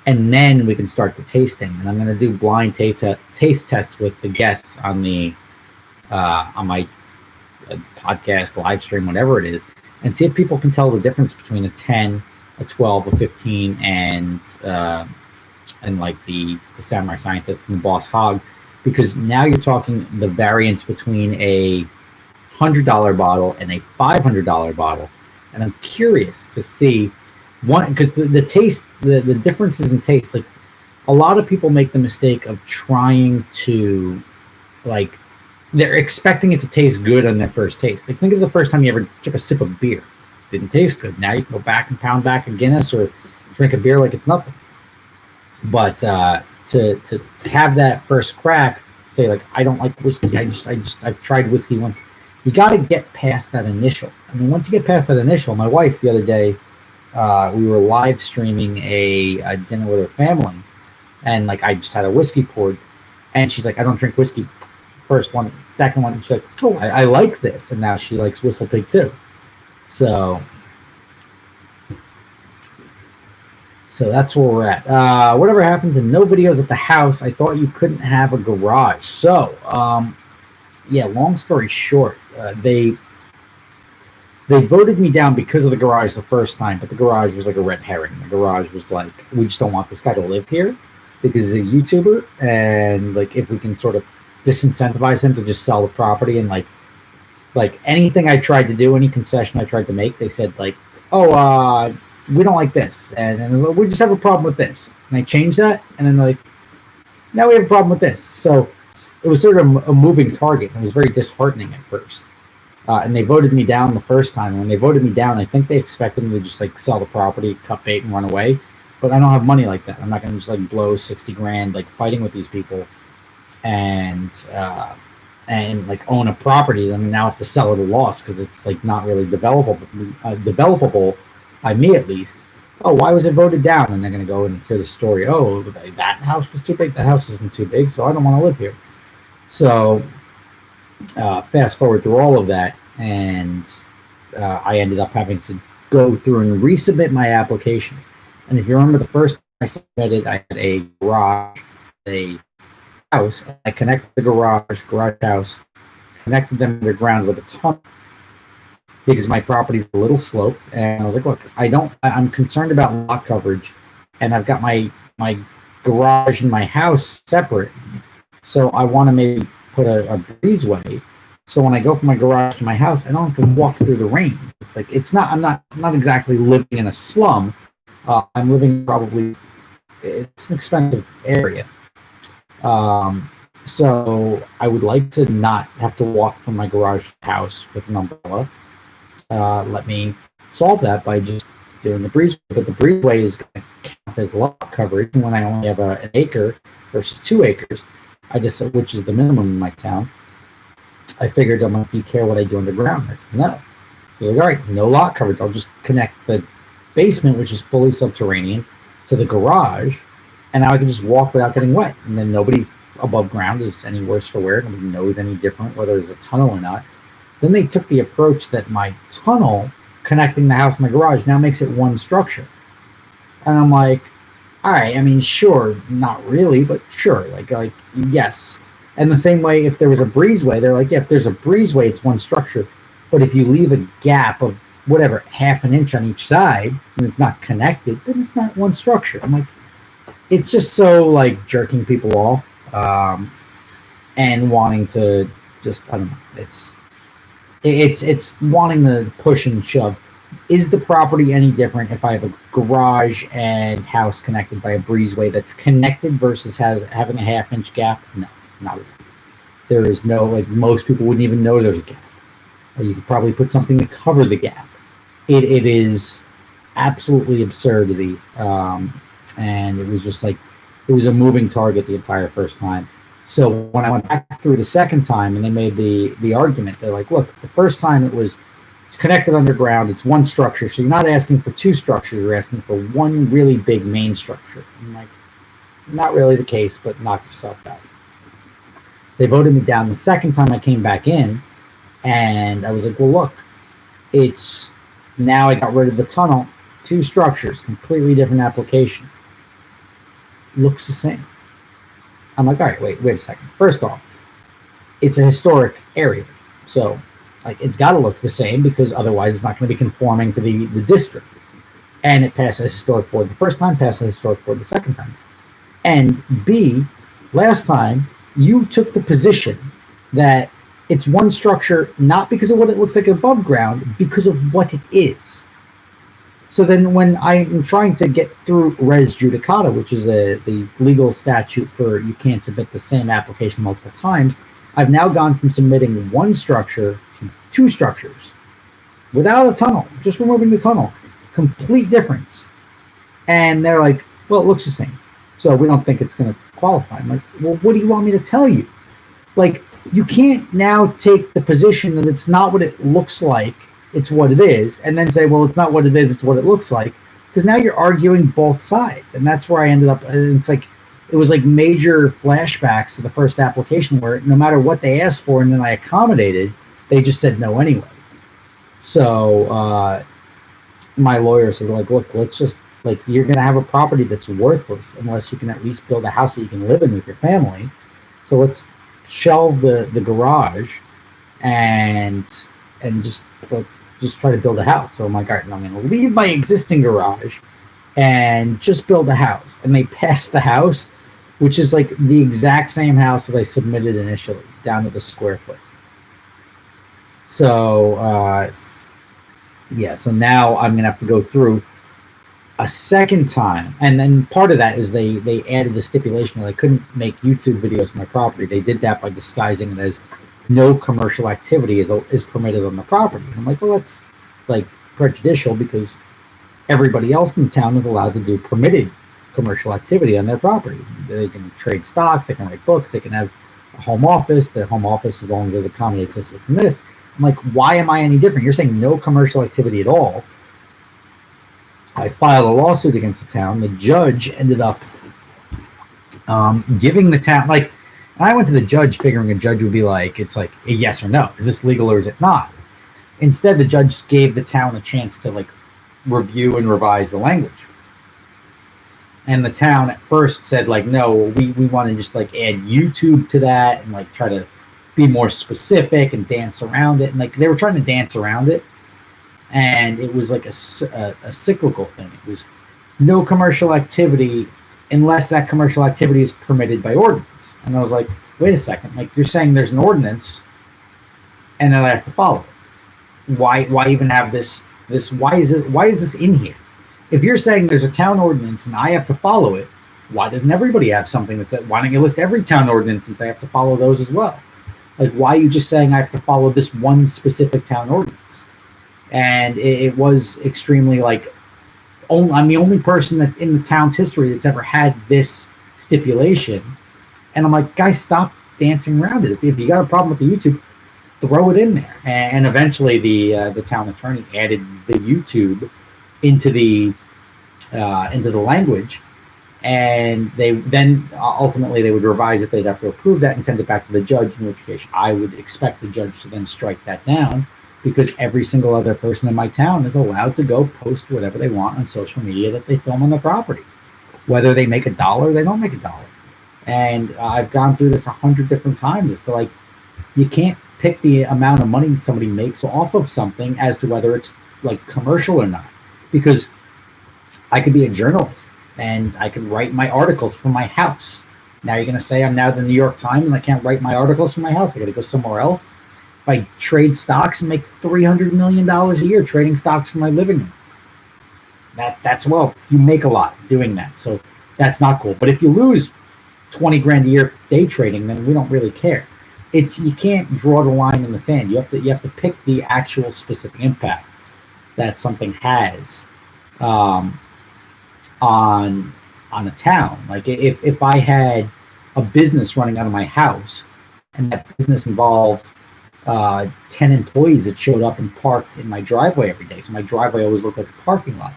And then we can start the tasting. And I'm going to do blind taste tests with the guests on the on my podcast, live stream, whatever it is, and see if people can tell the difference between a 10, a 12, a 15, and like the Samurai Scientist and the Boss Hog, because now you're talking the variance between a $100 bottle and a $500 bottle, and I'm curious to see one, because the taste, the differences in taste, like a lot of people make the mistake of trying to they're expecting it to taste good on their first taste. Like, think of the first time you ever took a sip of beer. Didn't taste good. Now you can go back and pound back a Guinness or drink a beer like it's nothing. But to have that first crack, say like, I don't like whiskey. I've tried whiskey once. You got to get past that initial. I mean, once you get past that initial, my wife the other day, we were live streaming a dinner with her family, and like I just had a whiskey poured, and she's like, I don't drink whiskey. First one, second one, she's like, oh, I like this, and now she likes Whistle Pig too. So that's where we're at. Whatever happened to no videos at the house? I thought you couldn't have a garage. So yeah, long story short, they voted me down because of the garage the first time, but the garage was like a red herring. The garage was like, we just don't want this guy to live here because he's a YouTuber, and like if we can sort of disincentivize him to just sell the property, and like anything I tried to do, any concession I tried to make, they said like, oh, we don't like this, and it was like, we just have a problem with this, and I changed that, and then like, now we have a problem with this. So it was sort of a moving target. It was very disheartening at first, and they voted me down the first time. When they voted me down, I think they expected me to just like sell the property, cut bait, and run away. But I don't have money like that. I'm not going to just like blow 60 grand like fighting with these people, and like own a property. Then now I have to sell at a loss because it's like not really developable by me at least. Oh, why was it voted down? And they're going to go and hear the story. Oh, that house was too big. That house isn't too big, so I don't want to live here. So fast forward through all of that, and I ended up having to go through and resubmit my application. And if you remember, the first time I submitted, I had a garage, a house, and I connected the garage house, connected them underground with a tunnel because my property's a little sloped, and I was like, look, I'm concerned about lot coverage, and I've got my garage and my house separate, so I want to maybe put a breezeway, so when I go from my garage to my house, I don't have to walk through the rain. It's like I'm not exactly living in a slum. I'm living it's an expensive area. So I would like to not have to walk from my garage to the house with an umbrella. Let me solve that by just doing the breezeway. But the breezeway is going to count as lot coverage when I only have an acre versus 2 acres. Which is the minimum in my town. I figured, I'm like, do you care what I do underground? I said, no. So I was like, all right, no lot coverage. I'll just connect the basement, which is fully subterranean, to the garage, and now I can just walk without getting wet. And then nobody above ground is any worse for wear. Nobody knows any different whether there's a tunnel or not. Then they took the approach that my tunnel connecting the house and the garage now makes it one structure. And I'm like, all right, I mean, sure, not really, but sure, like yes. And the same way, if there was a breezeway, they're like, yeah, if there's a breezeway, it's one structure. But if you leave a gap of whatever, half an inch on each side, and it's not connected, then it's not one structure. I'm like, it's just so like jerking people off, and wanting to just, I don't know, it's wanting to push and shove. Is the property any different if I have a garage and house connected by a breezeway that's connected versus having a half-inch gap? No, not at all. There is no, like, most people wouldn't even know there's a gap. Or you could probably put something to cover the gap. It is absolutely absurdity. And it was just like, it was a moving target the entire first time. So when I went back through the second time and they made the argument, they're like, look, the first time it's connected underground, it's one structure, so you're not asking for 2 structures, you're asking for one really big main structure. I'm like, not really the case, but knock yourself out. They voted me down the second time I came back in, and I was like, well, look, it's now I got rid of the tunnel, 2 structures, completely different application. Looks the same. I'm like, all right, wait a second. First off, it's a historic area, so like it's got to look the same because otherwise it's not going to be conforming to the district. And it passed a historic board the first time, passed a historic board the second time. And B, last time you took the position that it's one structure not because of what it looks like above ground, because of what it is. So then when I'm trying to get through res judicata, which is the legal statute for you can't submit the same application multiple times, I've now gone from submitting one structure to 2 structures without a tunnel, just removing the tunnel. Complete difference. And they're like, well, it looks the same, so we don't think it's going to qualify. I'm like, well, what do you want me to tell you? Like, you can't now take the position that it's not what it looks like, it's what it is, and then say, well, it's not what it is, it's what it looks like, because now you're arguing both sides. And that's where I ended up. It's like, it was like major flashbacks to the first application where no matter what they asked for and then I accommodated, they just said no anyway. So my lawyer said, like, look, let's just, like, you're going to have a property that's worthless unless you can at least build a house that you can live in with your family. So let's shelve the garage and let's just try to build a house. So I'm like, all right, I'm going to leave my existing garage and just build a house. And they passed the house, which is like the exact same house that I submitted initially, down to the square foot. So yeah, so now I'm gonna have to go through a second time, and then part of that is they added the stipulation that I couldn't make YouTube videos on my property. They did that by disguising it as no commercial activity is permitted on the property. And I'm like, well, that's like prejudicial because everybody else in the town is allowed to do permitted commercial activity on their property. They can trade stocks, they can write books, they can have a home office. Their home office, as long as it accommodates this and this. I'm like, why am I any different? You're saying no commercial activity at all. I filed a lawsuit against the town. The judge ended up giving the town, like, I went to the judge figuring a judge would be like, it's like a yes or no. Is this legal or is it not? Instead, the judge gave the town a chance to, like, review and revise the language. And the town at first said like, no, we want to just like add YouTube to that and like try to be more specific and dance around it. And like they were trying to dance around it, and it was like a cyclical thing. It was no commercial activity unless that commercial activity is permitted by ordinance. And I was like, wait a second, like you're saying there's an ordinance, and then I have to follow it. Why even have this? Why is this in here? If you're saying there's a town ordinance and I have to follow it, why doesn't everybody have something that says? Why don't you list every town ordinance and say I have to follow those as well? Like, why are you just saying I have to follow this one specific town ordinance? And it was extremely like, I'm the only person that in the town's history that's ever had this stipulation. And I'm like, guys, stop dancing around it. If you got a problem with the YouTube, throw it in there. And eventually the town attorney added the YouTube into the language, and they then ultimately they would revise it. They'd have to approve that and send it back to the judge, in which case I would expect the judge to then strike that down, because every single other person in my town is allowed to go post whatever they want on social media that they film on the property, whether they make $1, they don't make $1. And I've gone through this 100 different times as to like, you can't pick the amount of money somebody makes off of something as to whether it's like commercial or not, because I could be a journalist and I could write my articles from my house. Now you're going to say I'm now the New York Times and I can't write my articles from my house. I got to go somewhere else. If I trade stocks and make $300 million a year trading stocks from my living room, that's well, you make a lot doing that. So that's not cool. But if you lose 20 grand a year day trading, then we don't really care. You can't draw the line in the sand. You have to pick the actual specific impact that something has on a town. Like if I had a business running out of my house and that business involved 10 employees that showed up and parked in my driveway every day, so my driveway always looked like a parking lot,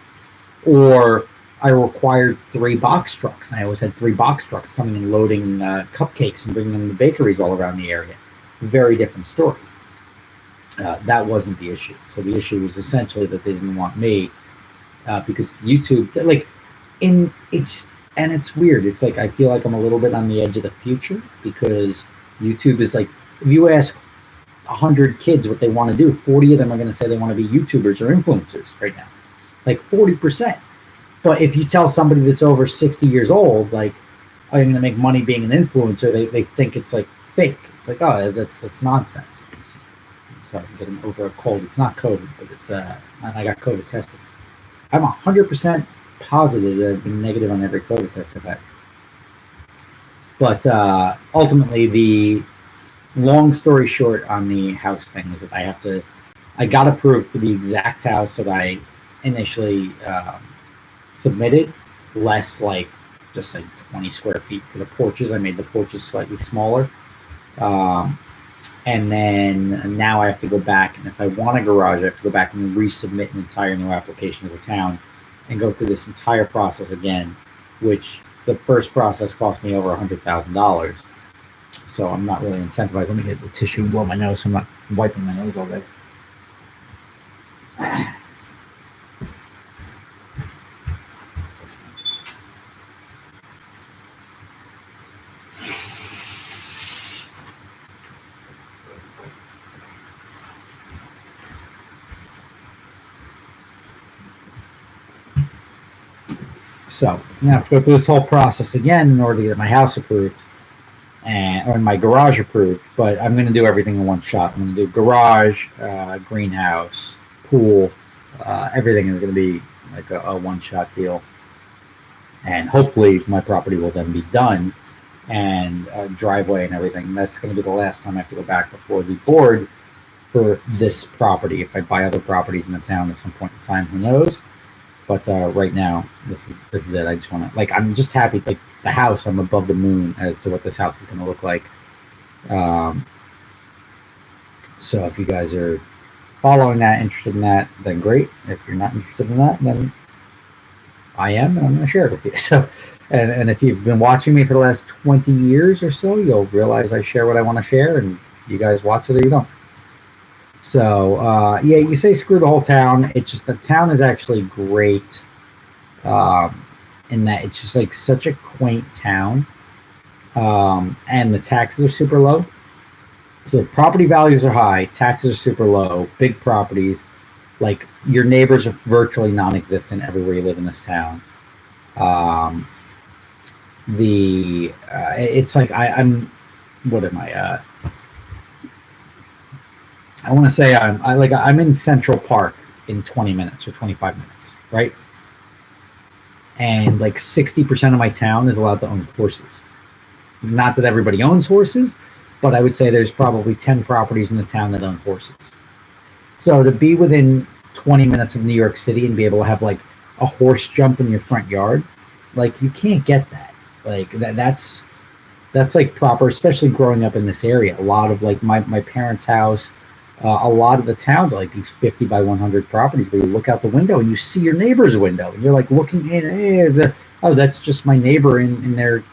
or I required 3 box trucks, and I always had 3 box trucks coming and loading cupcakes and bringing them to bakeries all around the area. Very different story. That wasn't the issue. So the issue was essentially that they didn't want me because YouTube, like, it's weird. It's like I feel like I'm a little bit on the edge of the future, because YouTube is like, if you ask 100 kids what they want to do, 40 of them are going to say they want to be YouTubers or influencers right now, like 40%. But if you tell somebody that's over 60 years old, like, oh, you're going to make money being an influencer, they think it's like fake. It's like, oh, that's nonsense. Sorry, I'm getting over a cold. It's not COVID, but it's and I got COVID tested. I'm 100% positive that I've been negative on every COVID test I've had. But ultimately, the long story short on the house thing is that I got approved for the exact house that I initially submitted, less like just like 20 square feet for the porches. I made the porches slightly smaller. And then now I have to go back, and if I want a garage, I have to go back and resubmit an entire new application to the town and go through this entire process again, which the first process cost me over $100,000. So I'm not really incentivized. Let me get the tissue and blow my nose so I'm not wiping my nose all day. So now I have to go through this whole process again in order to get my house approved or my garage approved. But I'm going to do everything in one shot. I'm going to do garage, greenhouse, pool. Everything is going to be like a one-shot deal. And hopefully my property will then be done, and driveway and everything. That's going to be the last time I have to go back before the board for this property. If I buy other properties in the town at some point in time, who knows? But right now, this is it. I just want to, like, I'm just happy, like, the house, I'm above the moon as to what this house is going to look like. So if you guys are following that, interested in that, then great. If you're not interested in that, then I am, and I'm going to share it with you. So, and if you've been watching me for the last 20 years or so, you'll realize I share what I want to share, and you guys watch it or you don't. So, yeah, you say screw the whole town. It's just the town is actually great. in that it's just like such a quaint town, and the taxes are super low. So property values are high, taxes are super low, big properties. Like your neighbors are virtually non-existent everywhere you live in this town. Um, it's like I'm what am I? I want to say I'm in Central Park in 20 minutes or 25 minutes, right? And like 60% of my town is allowed to own horses. Not that everybody owns horses, but I would say there's probably 10 properties in the town that own horses. So to be within 20 minutes of New York City and be able to have like a horse jump in your front yard, like you can't get that. Like that's like proper, especially growing up in this area. A lot of like my parents' house, a lot of the towns are like these 50 by 100 properties where you look out the window and you see your neighbor's window and you're like looking in, hey, that's just my neighbor in their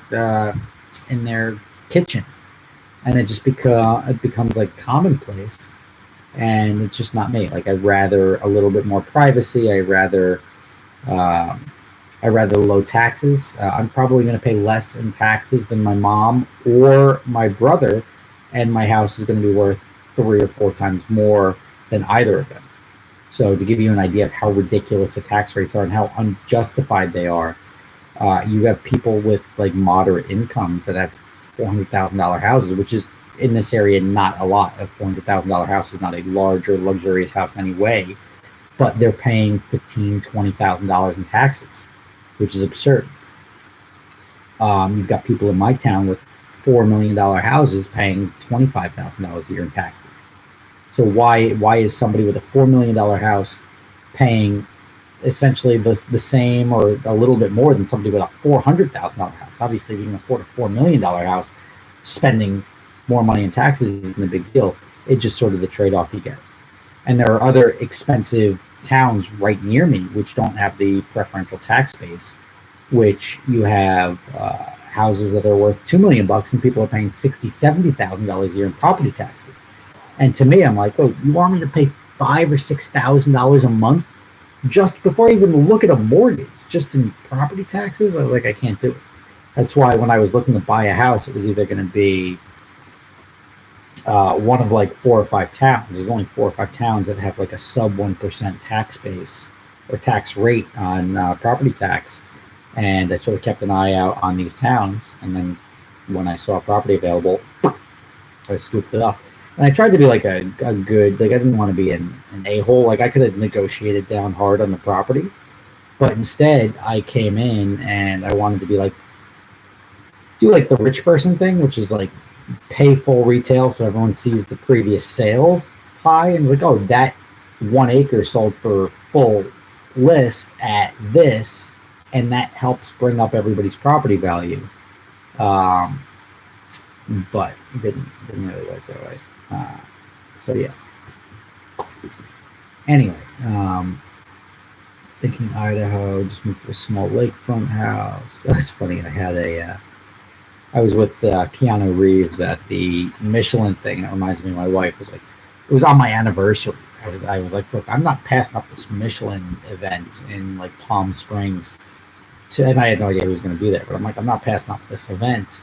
kitchen. And it just becomes like commonplace, and it's just not me. Like I'd rather a little bit more privacy. I'd rather low taxes. I'm probably going to pay less in taxes than my mom or my brother, and my house is going to be worth 3 or 4 times more than either of them. So to give you an idea of how ridiculous the tax rates are and how unjustified they are, you have people with like moderate incomes that have $400,000 houses, which is in this area not a lot. A $400,000 house is not a large or luxurious house in any way, but they're paying $15,000-$20,000 in taxes, which is absurd. You've got people in my town with $4 million houses paying $25,000 a year in taxes. So why is somebody with a $4 million house paying essentially the same or a little bit more than somebody with a $400,000 house? Obviously, if you can afford a $4 million house, spending more money in taxes isn't a big deal. It's just sort of the trade-off you get. And there are other expensive towns right near me which don't have the preferential tax base, which you have houses that are worth $2 million and people are paying $60,000-$70,000 a year in property taxes. And to me, I'm like, oh, you want me to pay $5,000 or $6,000 a month just before I even look at a mortgage, just in property taxes? I was like, I can't do it. That's why when I was looking to buy a house, it was either going to be one of like 4 or 5 towns. There's only 4 or 5 towns that have like a sub 1% tax base or tax rate on property tax. And I sort of kept an eye out on these towns. And then when I saw a property available, I scooped it up. And I tried to be like a good, like I didn't want to be an a-hole. Like I could have negotiated down hard on the property. But instead, I came in and I wanted to be like, do like the rich person thing, which is like pay full retail so everyone sees the previous sales high and like, oh, that 1 acre sold for full list at this, and that helps bring up everybody's property value. But didn't really work that way. So yeah. Anyway, thinking Idaho, just moved to a small lakefront house. That's funny. I was with Keanu Reeves at the Michelin thing, and it reminds me of my wife. It was on my anniversary. I was like, look, I'm not passing up this Michelin event in like Palm Springs. And I had no idea who was going to be there, but I'm like, I'm not passing up this event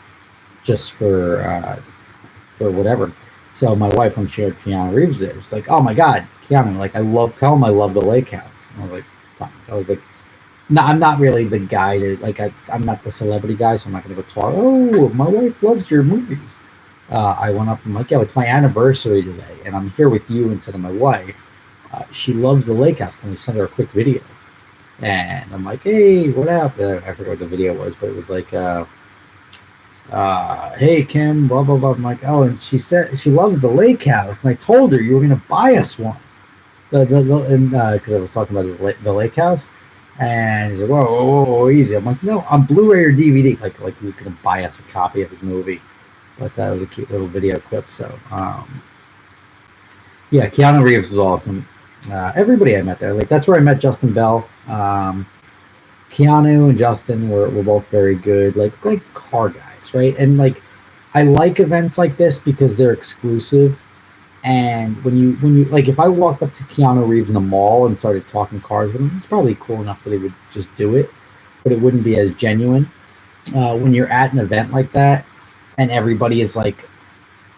just for whatever. So my wife, when she heard Keanu Reeves there, was like, oh my God, Keanu, like tell him I love the lake house. And I was like, fine. So I was like, no, I'm not really the guy to like. I'm not the celebrity guy, so I'm not going to go talk. Oh, my wife loves your movies. I went up and I'm like, yeah, it's my anniversary today, and I'm here with you instead of my wife. She loves the lake house. Can we send her a quick video? And I'm like, hey, what up? I forgot what the video was, but it was like, hey Kim, blah blah blah. I'm like, oh, and she said she loves the lake house, and I told her you were going to buy us one. Because I was talking about the lake house. And he's like, whoa, easy. I'm like, no, on Blu-ray or DVD. Like he was going to buy us a copy of his movie. But that was a cute little video clip. So, yeah, Keanu Reeves was awesome. Everybody I met there. Like, that's where I met Justin Bell. Keanu and Justin were both very good. Like car guys, right? And, like, I like events like this because they're exclusive. And when you like, if I walked up to Keanu Reeves in the mall and started talking cars with him, it's probably cool enough that he would just do it. but it wouldn't be as genuine. When you're at an event like that and everybody is like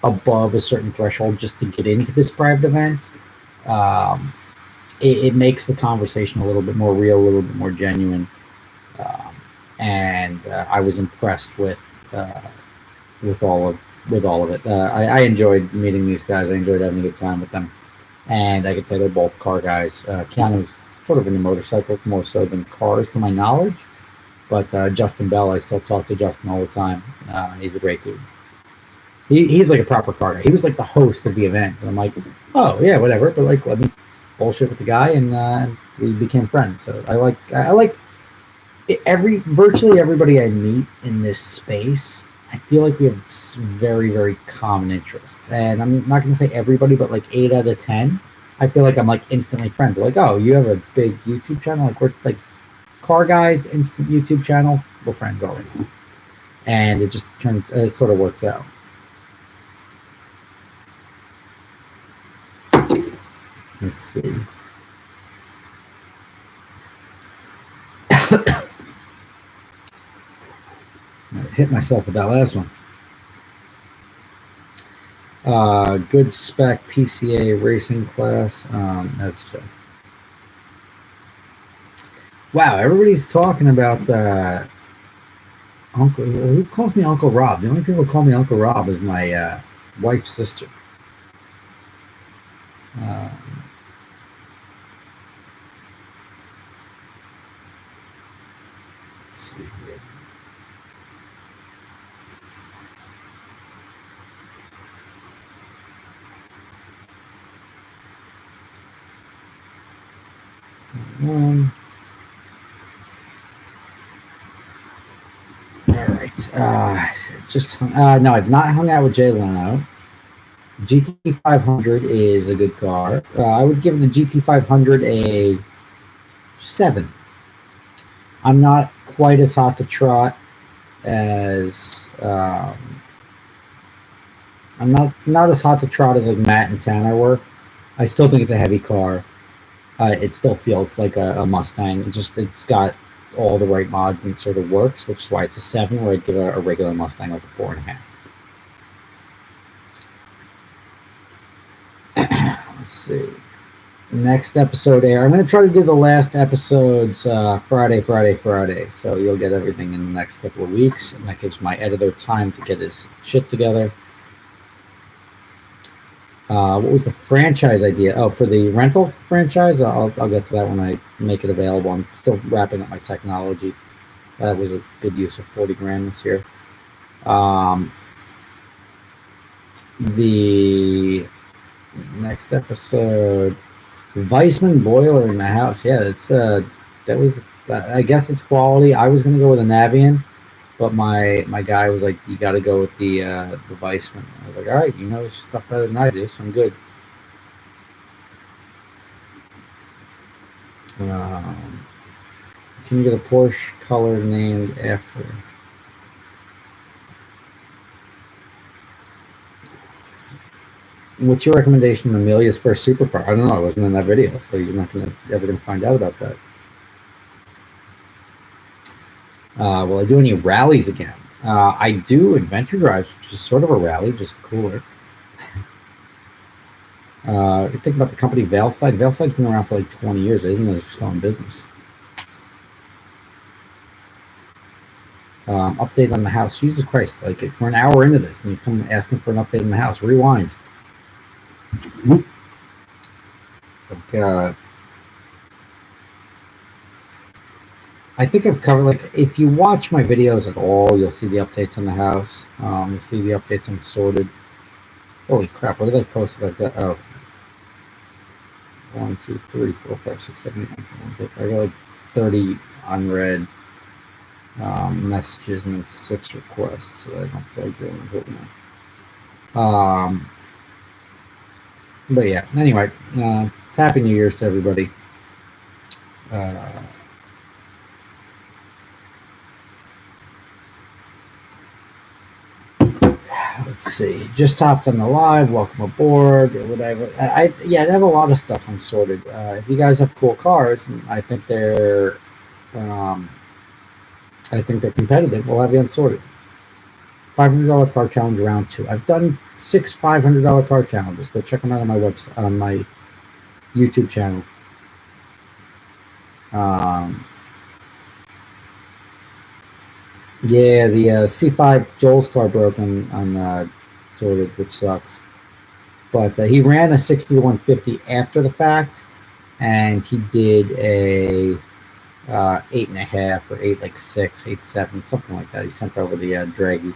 above a certain threshold just to get into this private event, it makes the conversation a little bit more real, a little bit more genuine. And I was impressed with all of it. I enjoyed meeting these guys. I enjoyed having a good time with them. And I could say they're both car guys. Keanu's sort of into motorcycles more so than cars, to my knowledge. But Justin Bell, I still talk to Justin all the time. He's a great dude. He's like a proper car guy. He was like the host of the event. And I'm like, oh, yeah, whatever. But like, let me bullshit with the guy, and we became friends. So I like virtually everybody I meet in this space. I feel like we have very, very common interests. And I'm not going to say everybody, but like 8 out of 10, I feel like I'm like instantly friends. They're like, oh, you have a big YouTube channel? Like, we're like car guys, instant YouTube channel. We're friends already. And it just it sort of works out. Let's see. I hit myself with that last one. Good spec PCA racing class. That's Jeff. Wow, everybody's talking about the Uncle. Who calls me Uncle Rob? The only people who call me Uncle Rob is my wife's sister. Let's see here. All right. No, I've not hung out with Jay Leno. GT500 is a good car. I would give the GT500 a 7. I'm not quite as hot to trot as I'm not as hot to trot as like Matt and Tanner were. I still think it's a heavy car. It still feels like a Mustang. It's got all the right mods and it sort of works, which is why it's a 7, where I'd give a regular Mustang like a 4.5. Let's see. Next episode air. I'm going to try to do the last episodes Friday. So you'll get everything in the next couple of weeks, and that gives my editor time to get his shit together. What was the franchise idea? Oh, for the rental franchise? I'll get to that when I make it available. I'm still wrapping up my technology. That was a good use of 40 grand this year. The next episode, Weissman boiler in the house. Yeah, I guess it's quality. I was gonna go with a Navian, but my guy was like, you got to go with the Weissman. I was like, all right, you know stuff better than I do, so I'm good. Can you get a Porsche color named after? What's your recommendation of Amelia's first supercar? I don't know. I wasn't in that video, so you're not ever gonna find out about that. Will I do any rallies again? I do adventure drives, which is sort of a rally, just cooler. Think about the company Valeside. Valeside's been around for like 20 years. I didn't know they're still in business. Update on the house. Jesus Christ, like we're an hour into this and you come asking for an update on the house. Rewind. I think I've covered, like, if you watch my videos at all, you'll see the updates on the house. You'll see the updates on sorted. Holy crap, what did I post that I've got? Oh. 1, 2, 3, 4, 5, 6, 7, 8, 9, 10, 11, 12. I got like 30 unread messages and 6 requests, so I don't feel like doing it now. But yeah, anyway, happy New Year's to everybody. Let's see. Just hopped on the live. Welcome aboard or whatever. I have a lot of stuff unsorted. If you guys have cool cars, and I think they're I think they're competitive. We'll have you unsorted. $500 car challenge round 2. I've done 6 $500 car challenges. Go check them out on my website, on my YouTube channel. Yeah, the C5 Joel's car broke on sorted, which sucks. But he ran a 60 to 150 after the fact, and he did a 8.5 or 8.6, 8.7, something like that. He sent over the draggy,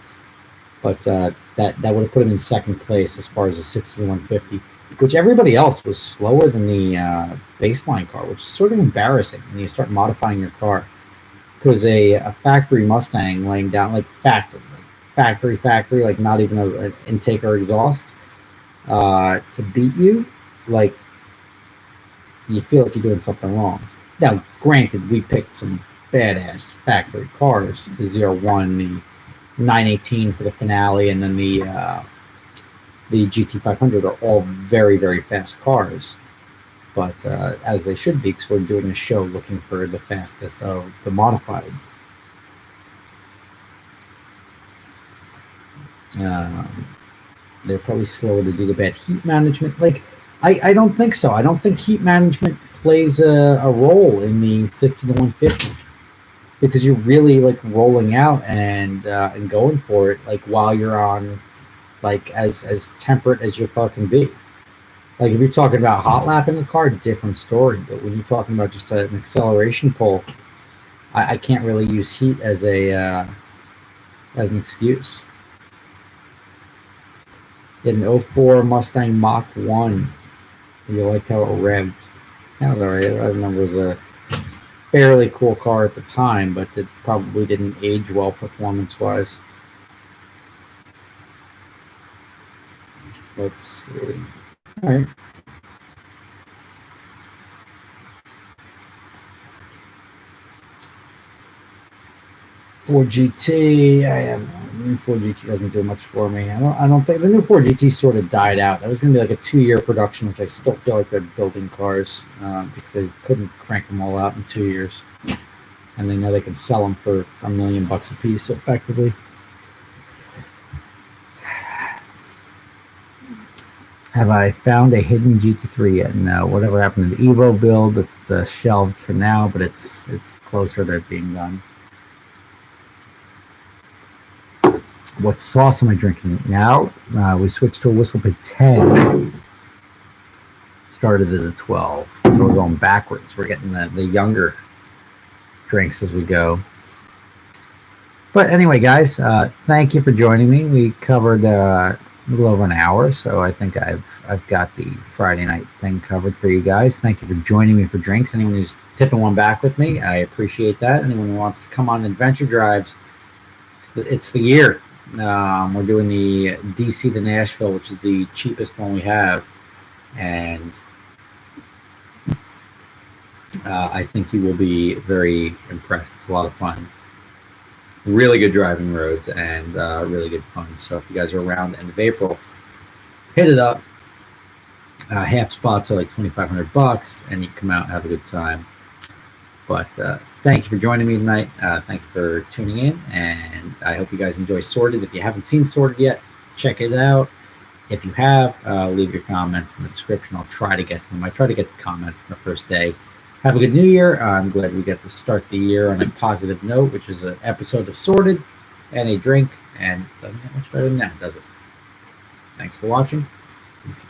but that would have put him in second place as far as the 60 to 150, which everybody else was slower than the baseline car, which is sort of embarrassing when you start modifying your car. Because a factory Mustang laying down, like factory, like not even an intake or exhaust, to beat you, like you feel like you're doing something wrong. Now, granted, we picked some badass factory cars, the 01, the 918 for the finale, and then the GT500 are all very, very fast cars. But as they should be, because we're doing a show looking for the fastest of the modified. They're probably slower to do the bad heat management. Like, I don't think so. I don't think heat management plays a role in the 60 to 150, because you're really like rolling out and going for it, like while you're on, like as temperate as your car can be. Like if you're talking about hot lapping a car, different story. But when you're talking about just an acceleration pull, I can't really use heat as an excuse. An 04 Mustang Mach 1. You liked how it revved. That was alright. I remember it was a fairly cool car at the time, but it probably didn't age well performance-wise. Let's see. All right. Ford GT. New Ford GT doesn't do much for me. I don't think the new Ford GT sort of died out. That was going to be like a 2-year production, which I still feel like they're building cars because they couldn't crank them all out in 2 years, and they know they can sell them for $1 million a piece effectively. Have I found a hidden GT3 yet? No. Whatever happened to the Evo build? It's shelved for now, but it's closer to being done. What sauce am I drinking now? We switched to a Whistle Pig 10. Started at a 12, so we're going backwards. We're getting the younger drinks as we go. But anyway, guys, thank you for joining me. We covered a little over an hour, so I think I've got the Friday night thing covered for you guys. Thank you for joining me for drinks. Anyone who's tipping one back with me, I appreciate that. Anyone who wants to come on adventure drives, it's the year. We're doing the DC to Nashville, which is the cheapest one we have, and I think you will be very impressed. It's a lot of fun. Really good driving roads and really good fun. So if you guys are around the end of April, hit it up. Half spots are like $2,500, and you come out and have a good time. But thank you for joining me tonight. Thank you for tuning in, and I hope you guys enjoy Sorted. If you haven't seen Sorted yet, check it out. If you have, leave your comments in the description. I'll try to get to them. I try to get the comments in the first day. Have a good new year. I'm glad we get to start the year on a positive note, which is an episode of Sorted and a drink, and it doesn't get much better than that, does it? Thanks for watching. Peace.